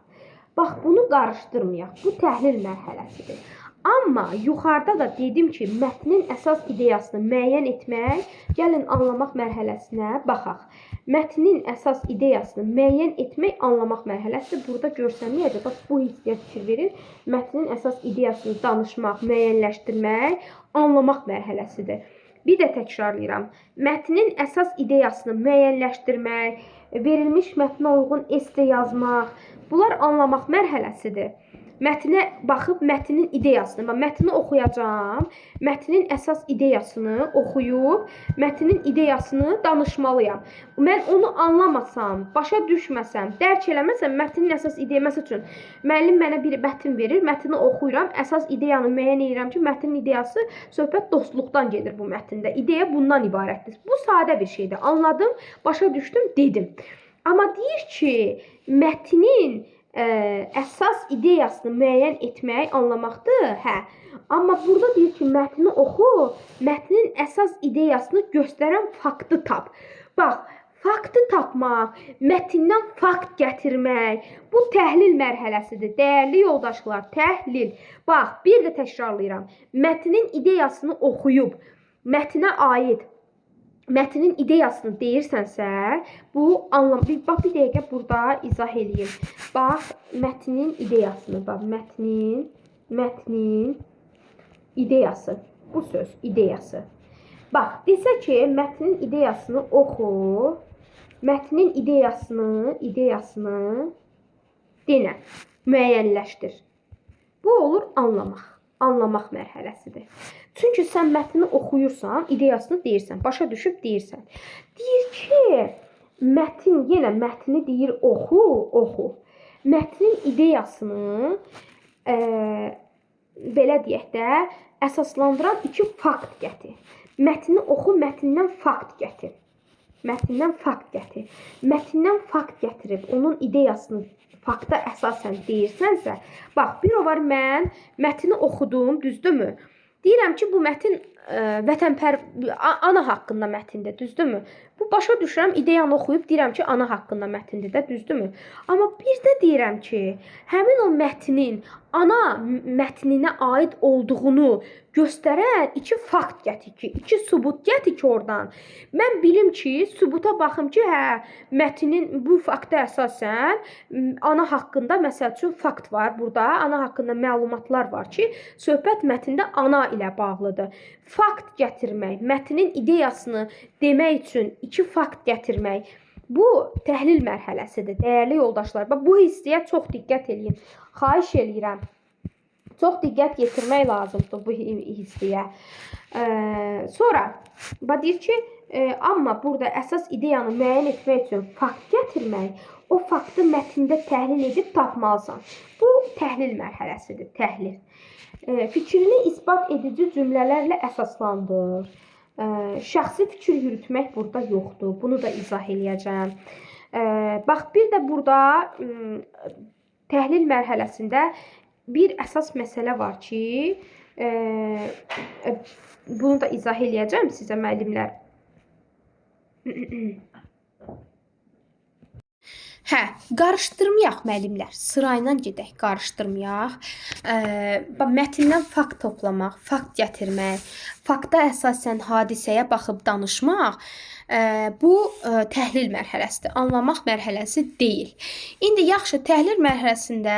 Bax, bunu qarışdırmayaq. Bu təhlil mərhələsidir. Amma yuxarıda da dedim ki, mətnin əsas ideyasını müəyyən etmək, gəlin anlamaq mərhələsinə baxaq. Mətnin əsas ideyasını müəyyən etmək, anlamaq mərhələsidir. Burada görsənməyəcək, bax, bu hissiyə fikir verir. Mətnin əsas ideyasını danışmaq, müəyyənləşdirmək, anlamaq mərhələsidir. Bir də təkrarlayıram. Mətnin əsas ideyasını müəyyənləşdirmək, verilmiş mətnə uyğun esse yazmaq, bunlar anlamaq mərhələsidir. Mətnə baxıb mətnin ideyasını, mətni oxuyacağam, mətnin əsas ideyasını oxuyub, mətnin ideyasını danışmalıyam. Mən onu anlamasam, başa düşməsəm, dərk eləməsəm, mətnin əsas ideyası üçün müəllim mənə bir mətn verir, mətni oxuyuram, əsas ideyanı müəyyən edirəm ki, mətnin ideyası söhbət dostluqdan gedir bu mətndə. İdeya bundan ibarətdir. Bu sadə bir şeydir. Anladım, başa düşdüm, dedim. Amma deyir ki, mətnin əsas ideyasını müəyyən etmək, anlamaqdır. Hə. Amma burada deyir ki, mətni oxu, mətnin əsas ideyasını göstərən faktı tap. Bax, faktı tapmaq, mətndən fakt gətirmək, bu təhlil mərhələsidir. Dəyərli yoldaşlar, təhlil. Bax, bir də təkrarlayıram. Mətnin ideyasını oxuyub, mətnə aid mətnin ideyasını deyirsənsə, bu anlam. Bax, bir dəqiqə burada izah edeyim. Bax, mətnin ideyasını, bax, mətnin ideyası. Bu söz, ideyası. Bax, desə ki, mətnin ideyasını oxu, mətnin ideyasını denə, müəyyənləşdir. Bu olur anlamaq mərhələsidir. Çünki sən mətni oxuyursan, ideyasını deyirsən, başa düşüb deyirsən. Deyir ki, yenə mətni deyir oxu. Mətnin ideyasını belə deyək də, əsaslandıran iki fakt gətir. Mətni oxu, mətndən fakt gətir. Mətndən fakt gətirib, onun ideyasını fakta əsasən deyirsənsə, bax, bir o var, mən mətni oxudum, düzdürmü? Deyirəm ki, bu mətin ana haqqında mətindir, düzdürmü? Bu, başa düşürəm, ideyanı oxuyub deyirəm ki, ana haqqında mətindir də, düzdürmü? Amma bir də deyirəm ki, həmin o mətnin ana mətninə aid olduğunu göstərən iki fakt gətir ki, iki sübut gətir ki, oradan. Mən bilim ki, sübuta baxım ki, mətnin bu fakta əsasən ana haqqında, məsəl üçün, fakt var burada. Ana haqqında məlumatlar var ki, söhbət mətndə ana ilə bağlıdır. Fakt gətirmək, mətnin ideyasını demək üçün iki fakt gətirmək, bu təhlil mərhələsidir, dəyərli yoldaşlar. Bu hissiyə çox diqqət edin. Xahiş edirəm. Çox diqqət yetirmək lazımdır bu hissiyə. Sonra, deyir ki, amma burada əsas ideyanı müəyyən etmək üçün fakt gətirmək, o faktı mətndə təhlil edib tapmalısan. Bu təhlil mərhələsidir, təhlil. Fikrini isbat edici cümlələrlə əsaslandır. Şəxsi fikir yürütmək burada yoxdur. Bunu da izah eləyəcəm. Bax, bir də burada təhlil mərhələsində bir əsas məsələ var ki, bunu da izah eləyəcəm sizə, müəllimlər. Qarışdırmayaq müəllimlər. Sırayla gedək, qarışdırmayaq. Mətndən fakt toplamaq, fakt gətirmək, fakta əsasən hadisəyə baxıb danışmaq, bu təhlil mərhələsidir. Anlamaq mərhələsi deyil. İndi yaxşı, təhlil mərhələsində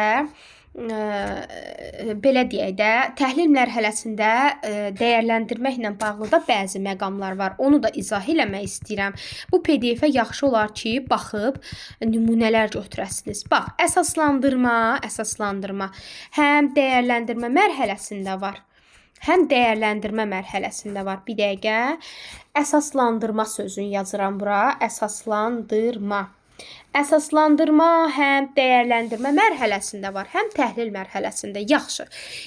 belə deyək də, təhlil mərhələsində dəyərləndirməklə bağlı da bəzi məqamlar var. Onu da izah eləmək istəyirəm. Bu PDF-ə yaxşı olar ki, baxıb nümunələr götürəsiniz. Bax, əsaslandırma həm dəyərləndirmə mərhələsində var, həm dəyərləndirmə mərhələsində var. Bir dəqiqə, əsaslandırma sözünü yazıram bura, əsaslandırma. Əsaslandırma həm dəyərləndirmə mərhələsində var, həm təhlil mərhələsində. Yaxşı.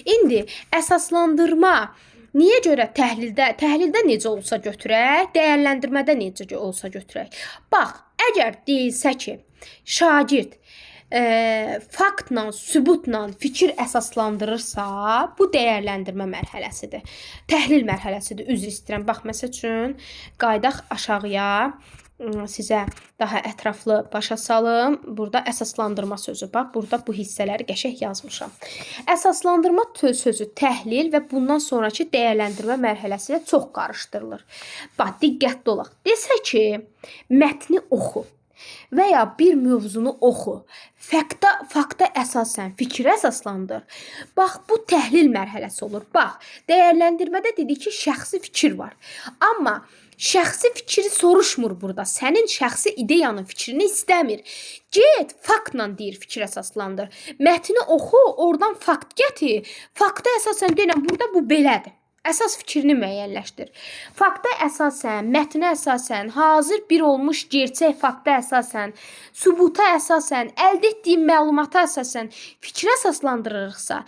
İndi əsaslandırma niyə görə təhlildə necə olsa götürək, dəyərləndirmədə necə olsa götürək? Bax, əgər deyilsə ki, şagird faktla, sübutla fikir əsaslandırırsa, bu dəyərləndirmə mərhələsidir. Təhlil mərhələsidir, üzr istəyirəm. Bax, məsəl üçün, qaydaq aşağıya. sizə daha ətraflı başa salım. Burada əsaslandırma sözü. Bax, burada bu hissələri qəşəng yazmışam. Əsaslandırma sözü təhlil və bundan sonraki dəyərləndirmə mərhələsi ilə çox qarışdırılır. Bax, diqqətli olaq. Desə ki, mətni oxu və ya bir mövzunu oxu. Fakta əsasən fikri əsaslandır. Bax, bu təhlil mərhələsi olur. Bax, dəyərləndirmədə dedik ki, şəxsi fikir var. Amma şəxsi fikri soruşmur burada. Sənin şəxsi ideyanın fikrini istəmir. Get, faktla deyir, fikir əsaslandır. Mətni oxu, oradan fakt gətir. Fakta əsasən deyirəm, burada bu belədir. Əsas fikrini müəyyənləşdir. Fakta əsasən, mətnə əsasən, hazır bir olmuş gerçək fakta əsasən, sübuta əsasən, əldə etdiyin məlumata əsasən fikri əsaslandırırıqsa,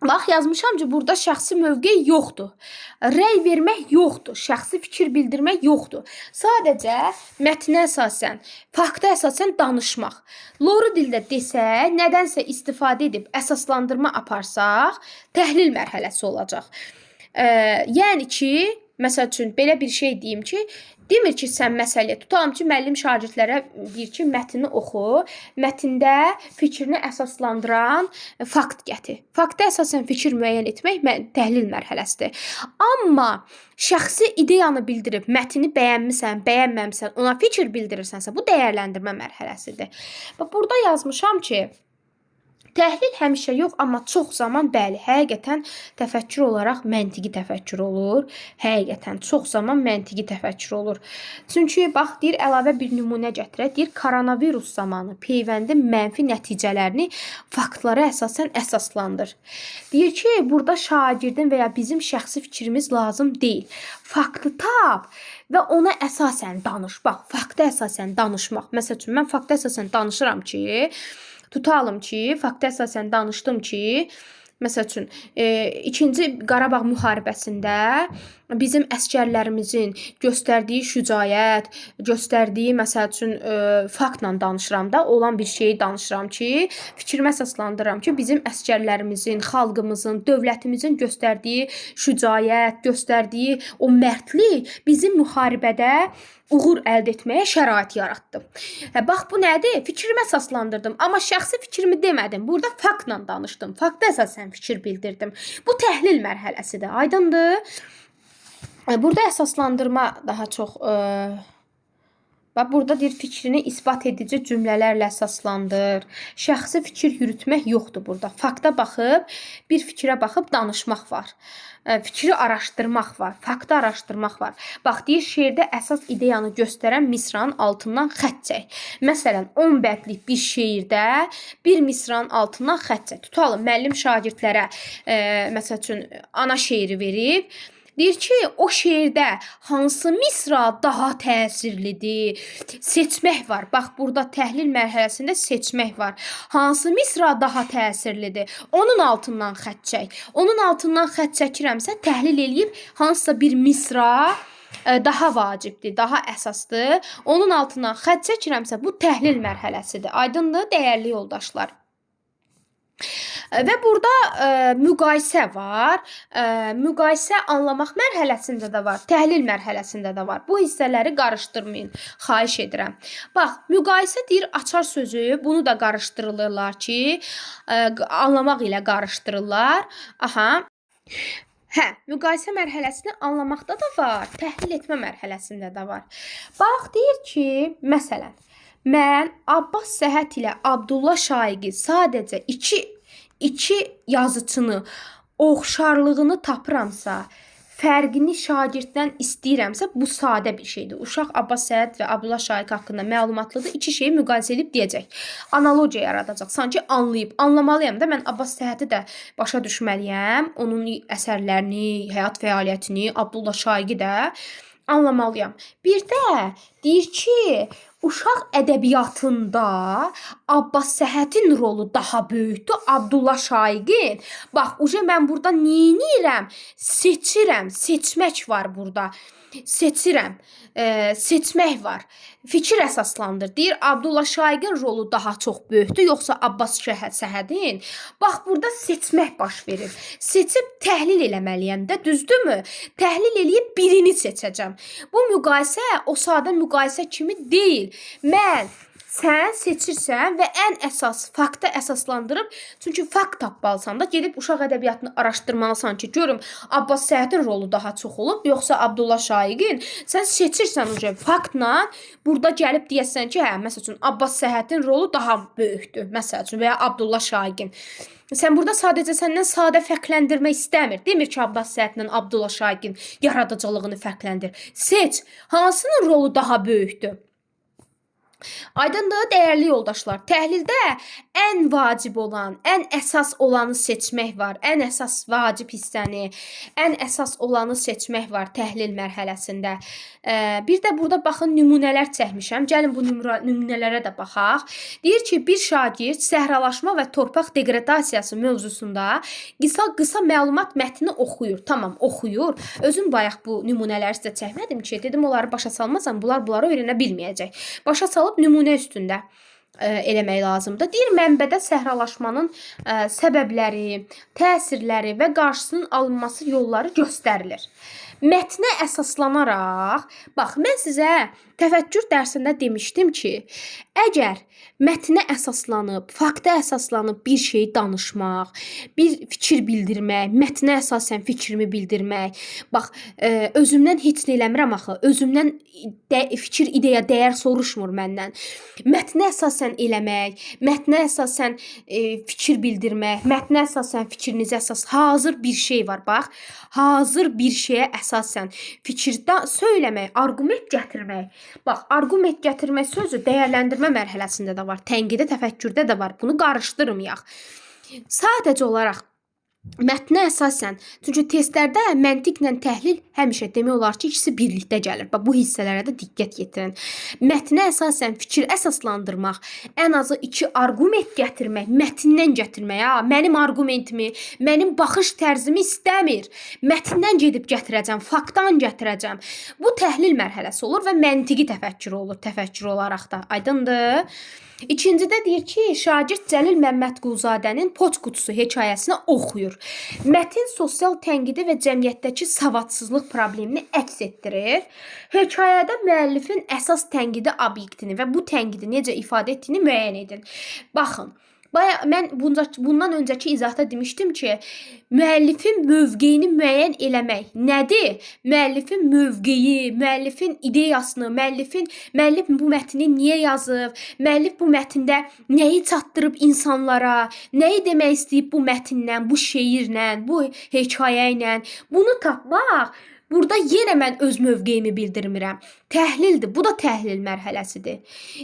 bax, yazmışam ki, burada şəxsi mövqe yoxdur. Rəy vermək yoxdur. Şəxsi fikir bildirmək yoxdur. Sadəcə mətnə əsasən, fakta əsasən danışmaq. Loru dildə desək, nədənsə istifadə edib əsaslandırma aparsaq, təhlil mərhələsi olacaq. Yəni ki, məsəl üçün belə bir şey deyim ki, demir ki, sən məsələyə tutalım ki, müəllim şagirdlərə deyir ki, mətni oxu, mətndə fikrini əsaslandıran fakt gətir. Fakta əsasən fikir müəyyən etmək təhlil mərhələsidir. Amma şəxsi ideyanı bildirib mətni bəyənmisən, bəyənməmisən, ona fikir bildirirsənsə, bu dəyərləndirmə mərhələsidir. Bax, burada yazmışam ki, təhlil həmişə yox, amma çox zaman bəli, həqiqətən təfəkkür olaraq məntiqi təfəkkür olur. Həqiqətən çox zaman məntiqi təfəkkür olur. Çünki bax, deyir, əlavə bir nümunə gətirək. Deyir, koronavirus zamanı peyvəndin mənfi nəticələrini faktlara əsasən əsaslandır. Deyir ki, burada şagirdin və ya bizim şəxsi fikrimiz lazım deyil. Faktı tap və ona əsasən danış. Bax, fakta əsasən danışmaq. Məsəl üçün, mən fakta əsasən danışıram ki, tutalım ki, fakta əsasən danışdım ki, məsəl üçün, 2-ci Qarabağ müharibəsində bizim əskərlərimizin göstərdiyi şücaət, göstərdiyi, məsəl üçün, faktla danışıram da, olan bir şeyi danışıram ki, fikrimi əsaslandırıram ki, bizim əskərlərimizin, xalqımızın, dövlətimizin göstərdiyi şücaət, göstərdiyi o mərdlik bizim müharibədə uğur əldə etməyə şərait yaratdı. Bax, bu nədir? Fikrimi əsaslandırdım, amma şəxsi fikrimi demədim. Burada faktla danışdım, fakta əsasən fikir bildirdim. Bu təhlil mərhələsidir, aydındır? Burada əsaslandırma daha çox... Bax, burada deyir, fikrini isbat edici cümlələrlə əsaslandır. Şəxsi fikir yürütmək yoxdur burada. Fakta baxıb, bir fikrə baxıb danışmaq var. Fikri araşdırmaq var. Faktı araşdırmaq var. Bax, deyir, şeirdə əsas ideyanı göstərən misranın altından xətt çək. Məsələn, 10 bəndlik bir şeirdə bir misranın altından xətt çək. Tutalım, müəllim şagirdlərə, məsəl üçün, ana şeiri verib. Deyir ki, o şeirdə hansı misra daha təsirlidir? Seçmək var. Bax, burada təhlil mərhələsində seçmək var. Hansı misra daha təsirlidir? Onun altından xətt çək. Onun altından xətt çəkirəmsə, təhlil eləyib hansısa bir misra daha vacibdir, daha əsasdır. Onun altından xətt çəkirəmsə, bu təhlil mərhələsidir. Aydındır, dəyərli yoldaşlar. Və burada müqayisə var. Müqayisə anlamaq mərhələsində də var, təhlil mərhələsində də var. Bu hissələri qarışdırmayın, xahiş edirəm. Bax, müqayisə deyir, açar sözü, bunu da qarışdırılırlar ki, anlamaq ilə qarışdırırlar. Aha. Hə, müqayisə mərhələsini anlamaqda da var, təhlil etmə mərhələsində də var. Bax, deyir ki, məsələn, mən Abbas Səhət ilə Abdullah Şaiqi sadəcə iki yazıçını oxşarlığını tapıramsa, fərqini şagirddən istəyirəmsə, bu sadə bir şeydir. Uşaq Abbas Səhət və Abdullah Şaiq haqqında məlumatlıdır. İki şeyi müqayisə edib deyəcək. Analogiya yaradacaq. Sanki anlayıb. Anlamalıyam da mən Abbas Səhəti də başa düşməliyəm. Onun əsərlərini, həyat fəaliyyətini, Abdullah Şaiqi də anlamalıyam. Bir də deyir ki, uşaq ədəbiyyatında Abbas Səhhətin rolu daha böyükdür, Abdullah Şaiqin. Bax, uje mən burada neynirəm? Seçirəm, seçmək var burada. Seçirəm, seçmək var. Fikir əsaslandır. Deyir, Abdullah Şaiqin rolu daha çox böyükdür, yoxsa Abbas Səhhətin? Bax, burada seçmək baş verir. Seçib təhlil eləməliyəm də, düzdürmü? Təhlil eləyib birini seçəcəm. Bu müqayisə o sadə müqayisə kimi deyil. Mən sən seçirsən və ən əsas fakta əsaslandırıb, çünki fakt tapmalısan da, gedib uşaq ədəbiyyatını araşdırmalısan ki, görüm Abbas Səhhətin rolu daha çox olub, yoxsa Abdullah Şaiqin. Sən seçirsən uca faktla, burada gəlib deyəsən ki, hə, məsəl üçün Abbas Səhhətin rolu daha böyükdür, məsəl üçün, və ya Abdullah Şaiqin. Sən burada sadəcə səndən sadə fərqləndirmək istəmir. Demir ki, Abbas Səhhətin, Abdullah Şaiqin yaradıcılığını fərqləndir. Seç, hansının rolu daha böyükdür? Aydındır, dəyərli yoldaşlar. Təhlildə ən vacib olan, ən əsas olanı seçmək var. Ən əsas vacib hissəni, ən əsas olanı seçmək var təhlil mərhələsində. Bir də burada baxın, nümunələr çəkmişəm. Gəlin bu nümunələrə də baxaq. Deyir ki, bir şagird səhralaşma və torpaq degradasiyası mövzusunda qısa məlumat mətni oxuyur. Tamam, oxuyur. Özüm bayaq bu nümunələri sizə çəkmədim ki, dedim onları başa salmasam, bunları öyrənə bilməyəcək. Başa salıb nümunə üstündə eləmək lazımdır. Deyir, mənbədə səhralaşmanın səbəbləri, təsirləri və qarşısının alınması yolları göstərilir. Mətnə əsaslanaraq, bax, mən sizə təfəkkür dərsində demişdim ki, əgər mətnə əsaslanıb, fakta əsaslanıb bir şey danışmaq, bir fikir bildirmək, mətnə əsasən fikrimi bildirmək, bax, özümdən heç nə eləmirəm axı, özümdən fikir, ideya, dəyər soruşmur məndən. Mətnə əsasən eləmək, mətnə əsasən fikir bildirmək, mətnə əsasən fikrinizi əsas, hazır bir şey var, bax, hazır bir şeyə əsasən fikirdə söyləmək, arqument gətirmək. Bax, arqument gətirmək sözü dəyərləndirmə mərhələsində də var, tənqidi təfəkkürdə də var. Bunu qarışdırmayaq. Sadəcə olaraq mətnə əsasən, çünki testlərdə məntiqlə təhlil həmişə demək olar ki, ikisi birlikdə gəlir. Bax, bu hissələrə də diqqət yetirin. Mətnə əsasən fikir əsaslandırmaq, ən azı 2 arqument gətirmək, mətndən gətirmək. Mənim argumentimi, mənim baxış tərzimi istəmir. Mətndən gedib gətirəcəm, faktdan gətirəcəm. Bu təhlil mərhələsi olur və məntiqi təfəkkür olur, təfəkkür olaraq da. Aydındır? İkincidə deyir ki, şagird Cəlil Məmmədquluzadənin Poçt qutusu hekayəsini oxuyur. Mətin sosial tənqidi və cəmiyyətdəki savadsızlıq problemini əks etdirir. Hekayədə müəllifin əsas tənqidi obyektini və bu tənqidi necə ifadə etdiyini müəyyən edin. Baxın, mən bundan öncəki izahda demişdim ki, müəllifin mövqeyini müəyyən eləmək nədir? Müəllifin mövqeyi, müəllifin ideyasını, müəllif bu mətni niyə yazıb, müəllif bu mətndə nəyi çatdırıb insanlara, nəyi demək istəyib bu mətnlə, bu şeirlə, bu hekayə ilə, bunu tapmaq. Burada yenə mən öz mövqeyimi bildirmirəm. Təhlildir, bu da təhlil mərhələsidir.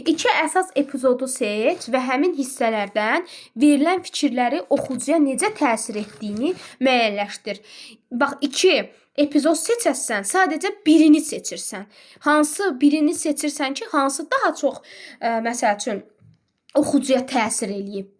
2 əsas epizodu seç və həmin hissələrdən verilən fikirləri oxucuya necə təsir etdiyini müəyyənləşdir. Bax, 2 epizod seçəsən, sadəcə birini seçirsən. Hansı birini seçirsən ki, hansı daha çox, məsəl üçün, oxucuya təsir eləyib.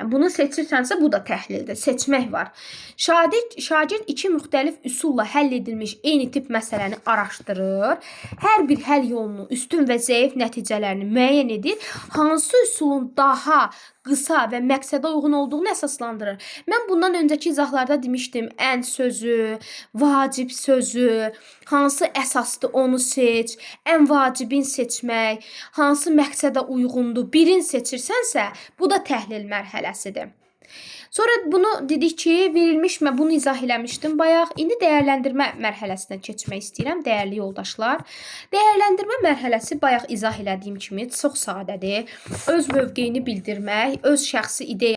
Bunu seçirsənsə, bu da təhlildir. Seçmək var. Şagird 2 müxtəlif üsulla həll edilmiş eyni tip məsələni araşdırır. Hər bir həll yolunu, üstün və zəif nəticələrini müəyyən edir. Hansı üsulun daha qısa və məqsədə uyğun olduğunu əsaslandırır. Mən bundan öncəki izahlarda demişdim, ən sözü, vacib sözü, hansı əsasdır onu seç, ən vacibin seçmək, hansı məqsədə uyğundur, birini seçirsənsə, bu da təhlil mərhələsidir. Sonra bunu dedik ki, verilmiş, mən bunu izah eləmişdim bayaq. İndi dəyərləndirmə mərhələsinə keçmək istəyirəm, dəyərli yoldaşlar. Dəyərləndirmə mərhələsi bayaq izah elədiyim kimi çox sadədir. Öz mövqeyini bildirmək, öz şəxsi ideya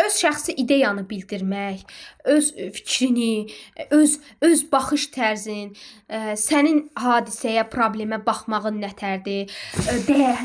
Öz şəxsi ideyanı bildirmək, öz fikrini, öz baxış tərzin, sənin hadisəyə, problemə baxmağın nətərdir?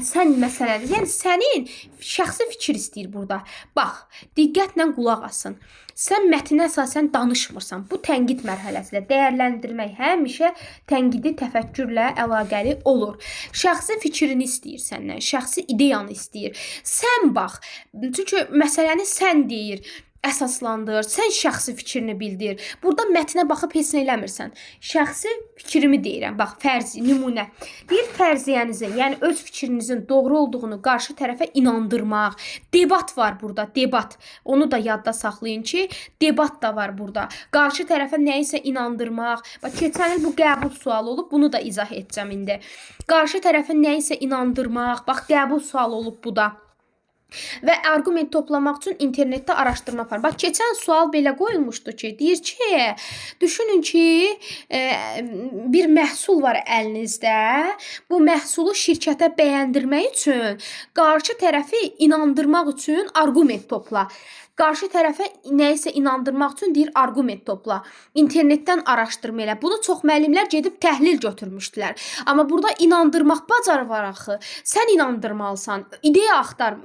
Sən məsələn, yəni sənin şəxsi fikir istəyir burada. Bax, diqqətlə qulaq asın. Sən mətnə əsasən danışmırsan. Bu tənqid mərhələsində dəyərləndirmək həmişə tənqidi təfəkkürlə əlaqəli olur. Şəxsi fikrini istəyir səndən, şəxsi ideyanı istəyir. Sən bax, çünki məsələni sən deyir, əsaslandır, sən şəxsi fikrini bildir. Burada mətnə baxıb heç nə eləmirsən. Şəxsi fikrimi deyirəm. Bax, fərzi, nümunə. Deyir fərziyyənizin, yəni öz fikrinizin doğru olduğunu qarşı tərəfə inandırmaq. Debat var burada, debat. Onu da yadda saxlayın ki, debat da var burada. Qarşı tərəfə nəyisə inandırmaq. Bax, keçən il bu qəbul sualı olub, bunu da izah edəcəm indi. Qarşı tərəfə nəyisə inandırmaq. Bax, qəbul sualı olub bu da. Və arqument toplamaq üçün internetdə araşdırma apar. Bax, keçən sual belə qoyulmuşdu ki, deyir ki, düşünün ki, bir məhsul var əlinizdə. Bu məhsulu şirkətə bəyəndirmək üçün, qarşı tərəfi inandırmaq üçün arqument topla. Qarşı tərəfə nəyisə inandırmaq üçün deyir arqument topla. İnternetdən araşdırma elə. Bunu çox müəllimlər gedib təhlil götürmüşdülər. Amma burada inandırmaq bacarı var axı. Sən inandırmalısan. İdeya axtar,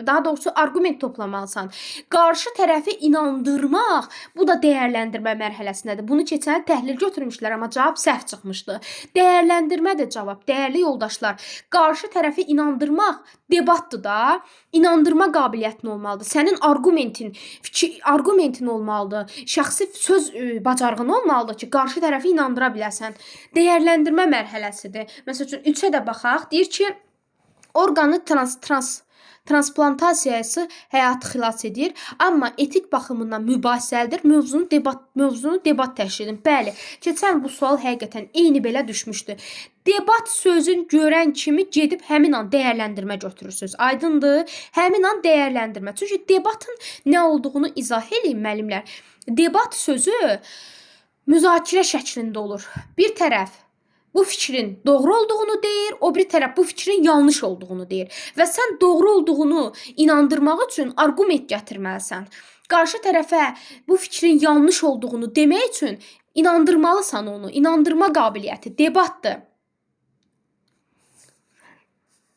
daha doğrusu arqument toplamalısan. Qarşı tərəfi inandırmaq, bu da dəyərləndirmə mərhələsindədir. Bunu keçən təhlil götürmüşdülər, amma cavab səhv çıxmışdı. Dəyərləndirmədir cavab. Dəyərli yoldaşlar, qarşı tərəfi inandırmaq debatdır da. İnandırma qabiliyyətin olmalıdır. Sənin arqumentin olmalıdır. Şəxsi söz bacarığın olmalıdır ki, qarşı tərəfi inandıra biləsən. Dəyərləndirmə mərhələsidir. Məsəl üçün 3-ə də baxaq. Deyir ki, orqanı transplantasiyası həyatı xilas edir, amma etik baxımından mübahisəlidir. Mövzunu debat təşkil edin. Bəli, keçən bu sual həqiqətən eyni belə düşmüşdü. Debat sözün görən kimi gedib həmin an dəyərləndirmə götürürsünüz. Aydındır? Həmin an dəyərləndirmə. Çünki debatın nə olduğunu izah edin müəllimlər. Debat sözü müzakirə şəklində olur. Bir tərəf bu fikrin doğru olduğunu deyir, o bir tərəf bu fikrin yanlış olduğunu deyir. Və sən doğru olduğunu inandırmaq üçün arqument gətirməlisən. Qarşı tərəfə bu fikrin yanlış olduğunu demək üçün inandırmalısan onu. İnandırma qabiliyyəti, debatdır.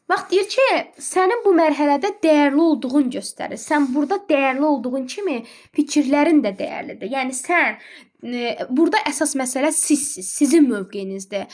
Bax, deyir ki, sənin bu mərhələdə dəyərli olduğun göstərir. Sən burada dəyərli olduğun kimi fikirlərin də dəyərlidir. Yəni sən burada əsas məsələ sizsiz, sizin mövqeyinizdir.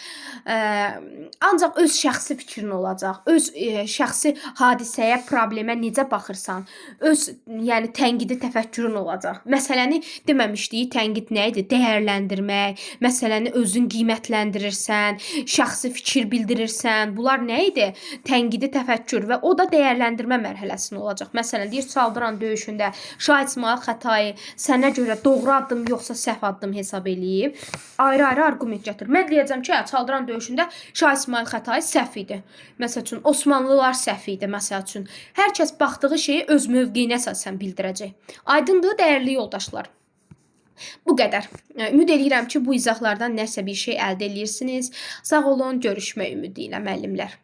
Ancaq öz şəxsi fikrin olacaq. Öz şəxsi hadisəyə, problemə necə baxırsan, öz yəni tənqidi təfəkkürün olacaq. Məsələni deməmişdik, tənqid nə idi? Dəyərləndirmək, məsələni özün qiymətləndirirsən, şəxsi fikir bildirirsən. Bunlar nə idi? Tənqidi təfəkkür və o da dəyərləndirmə mərhələsində olacaq. Məsələn, deyir, Çaldıran döyüşündə Şahid İsmayıl Xətai sənə görə doğru addım yoxsa səhv addım hesab eləyib. Ayrı-ayrı arqument gətir. Mən deyəcəm ki, Çaldıran döyüşündə Şahid İsmayıl Xətai səhv idi. Məsəl üçün, Osmanlılar səhv idi. Məsəl üçün, hər kəs baxdığı şeyi öz mövqeyinə əsasən bildirəcək. Aydındır, dəyərli yoldaşlar. Bu qədər. Ümid edirəm ki, bu izahlardan nəsə bir şey əldə edirsiniz. Sağ olun, görüşmək ümidi ilə müəllimlər.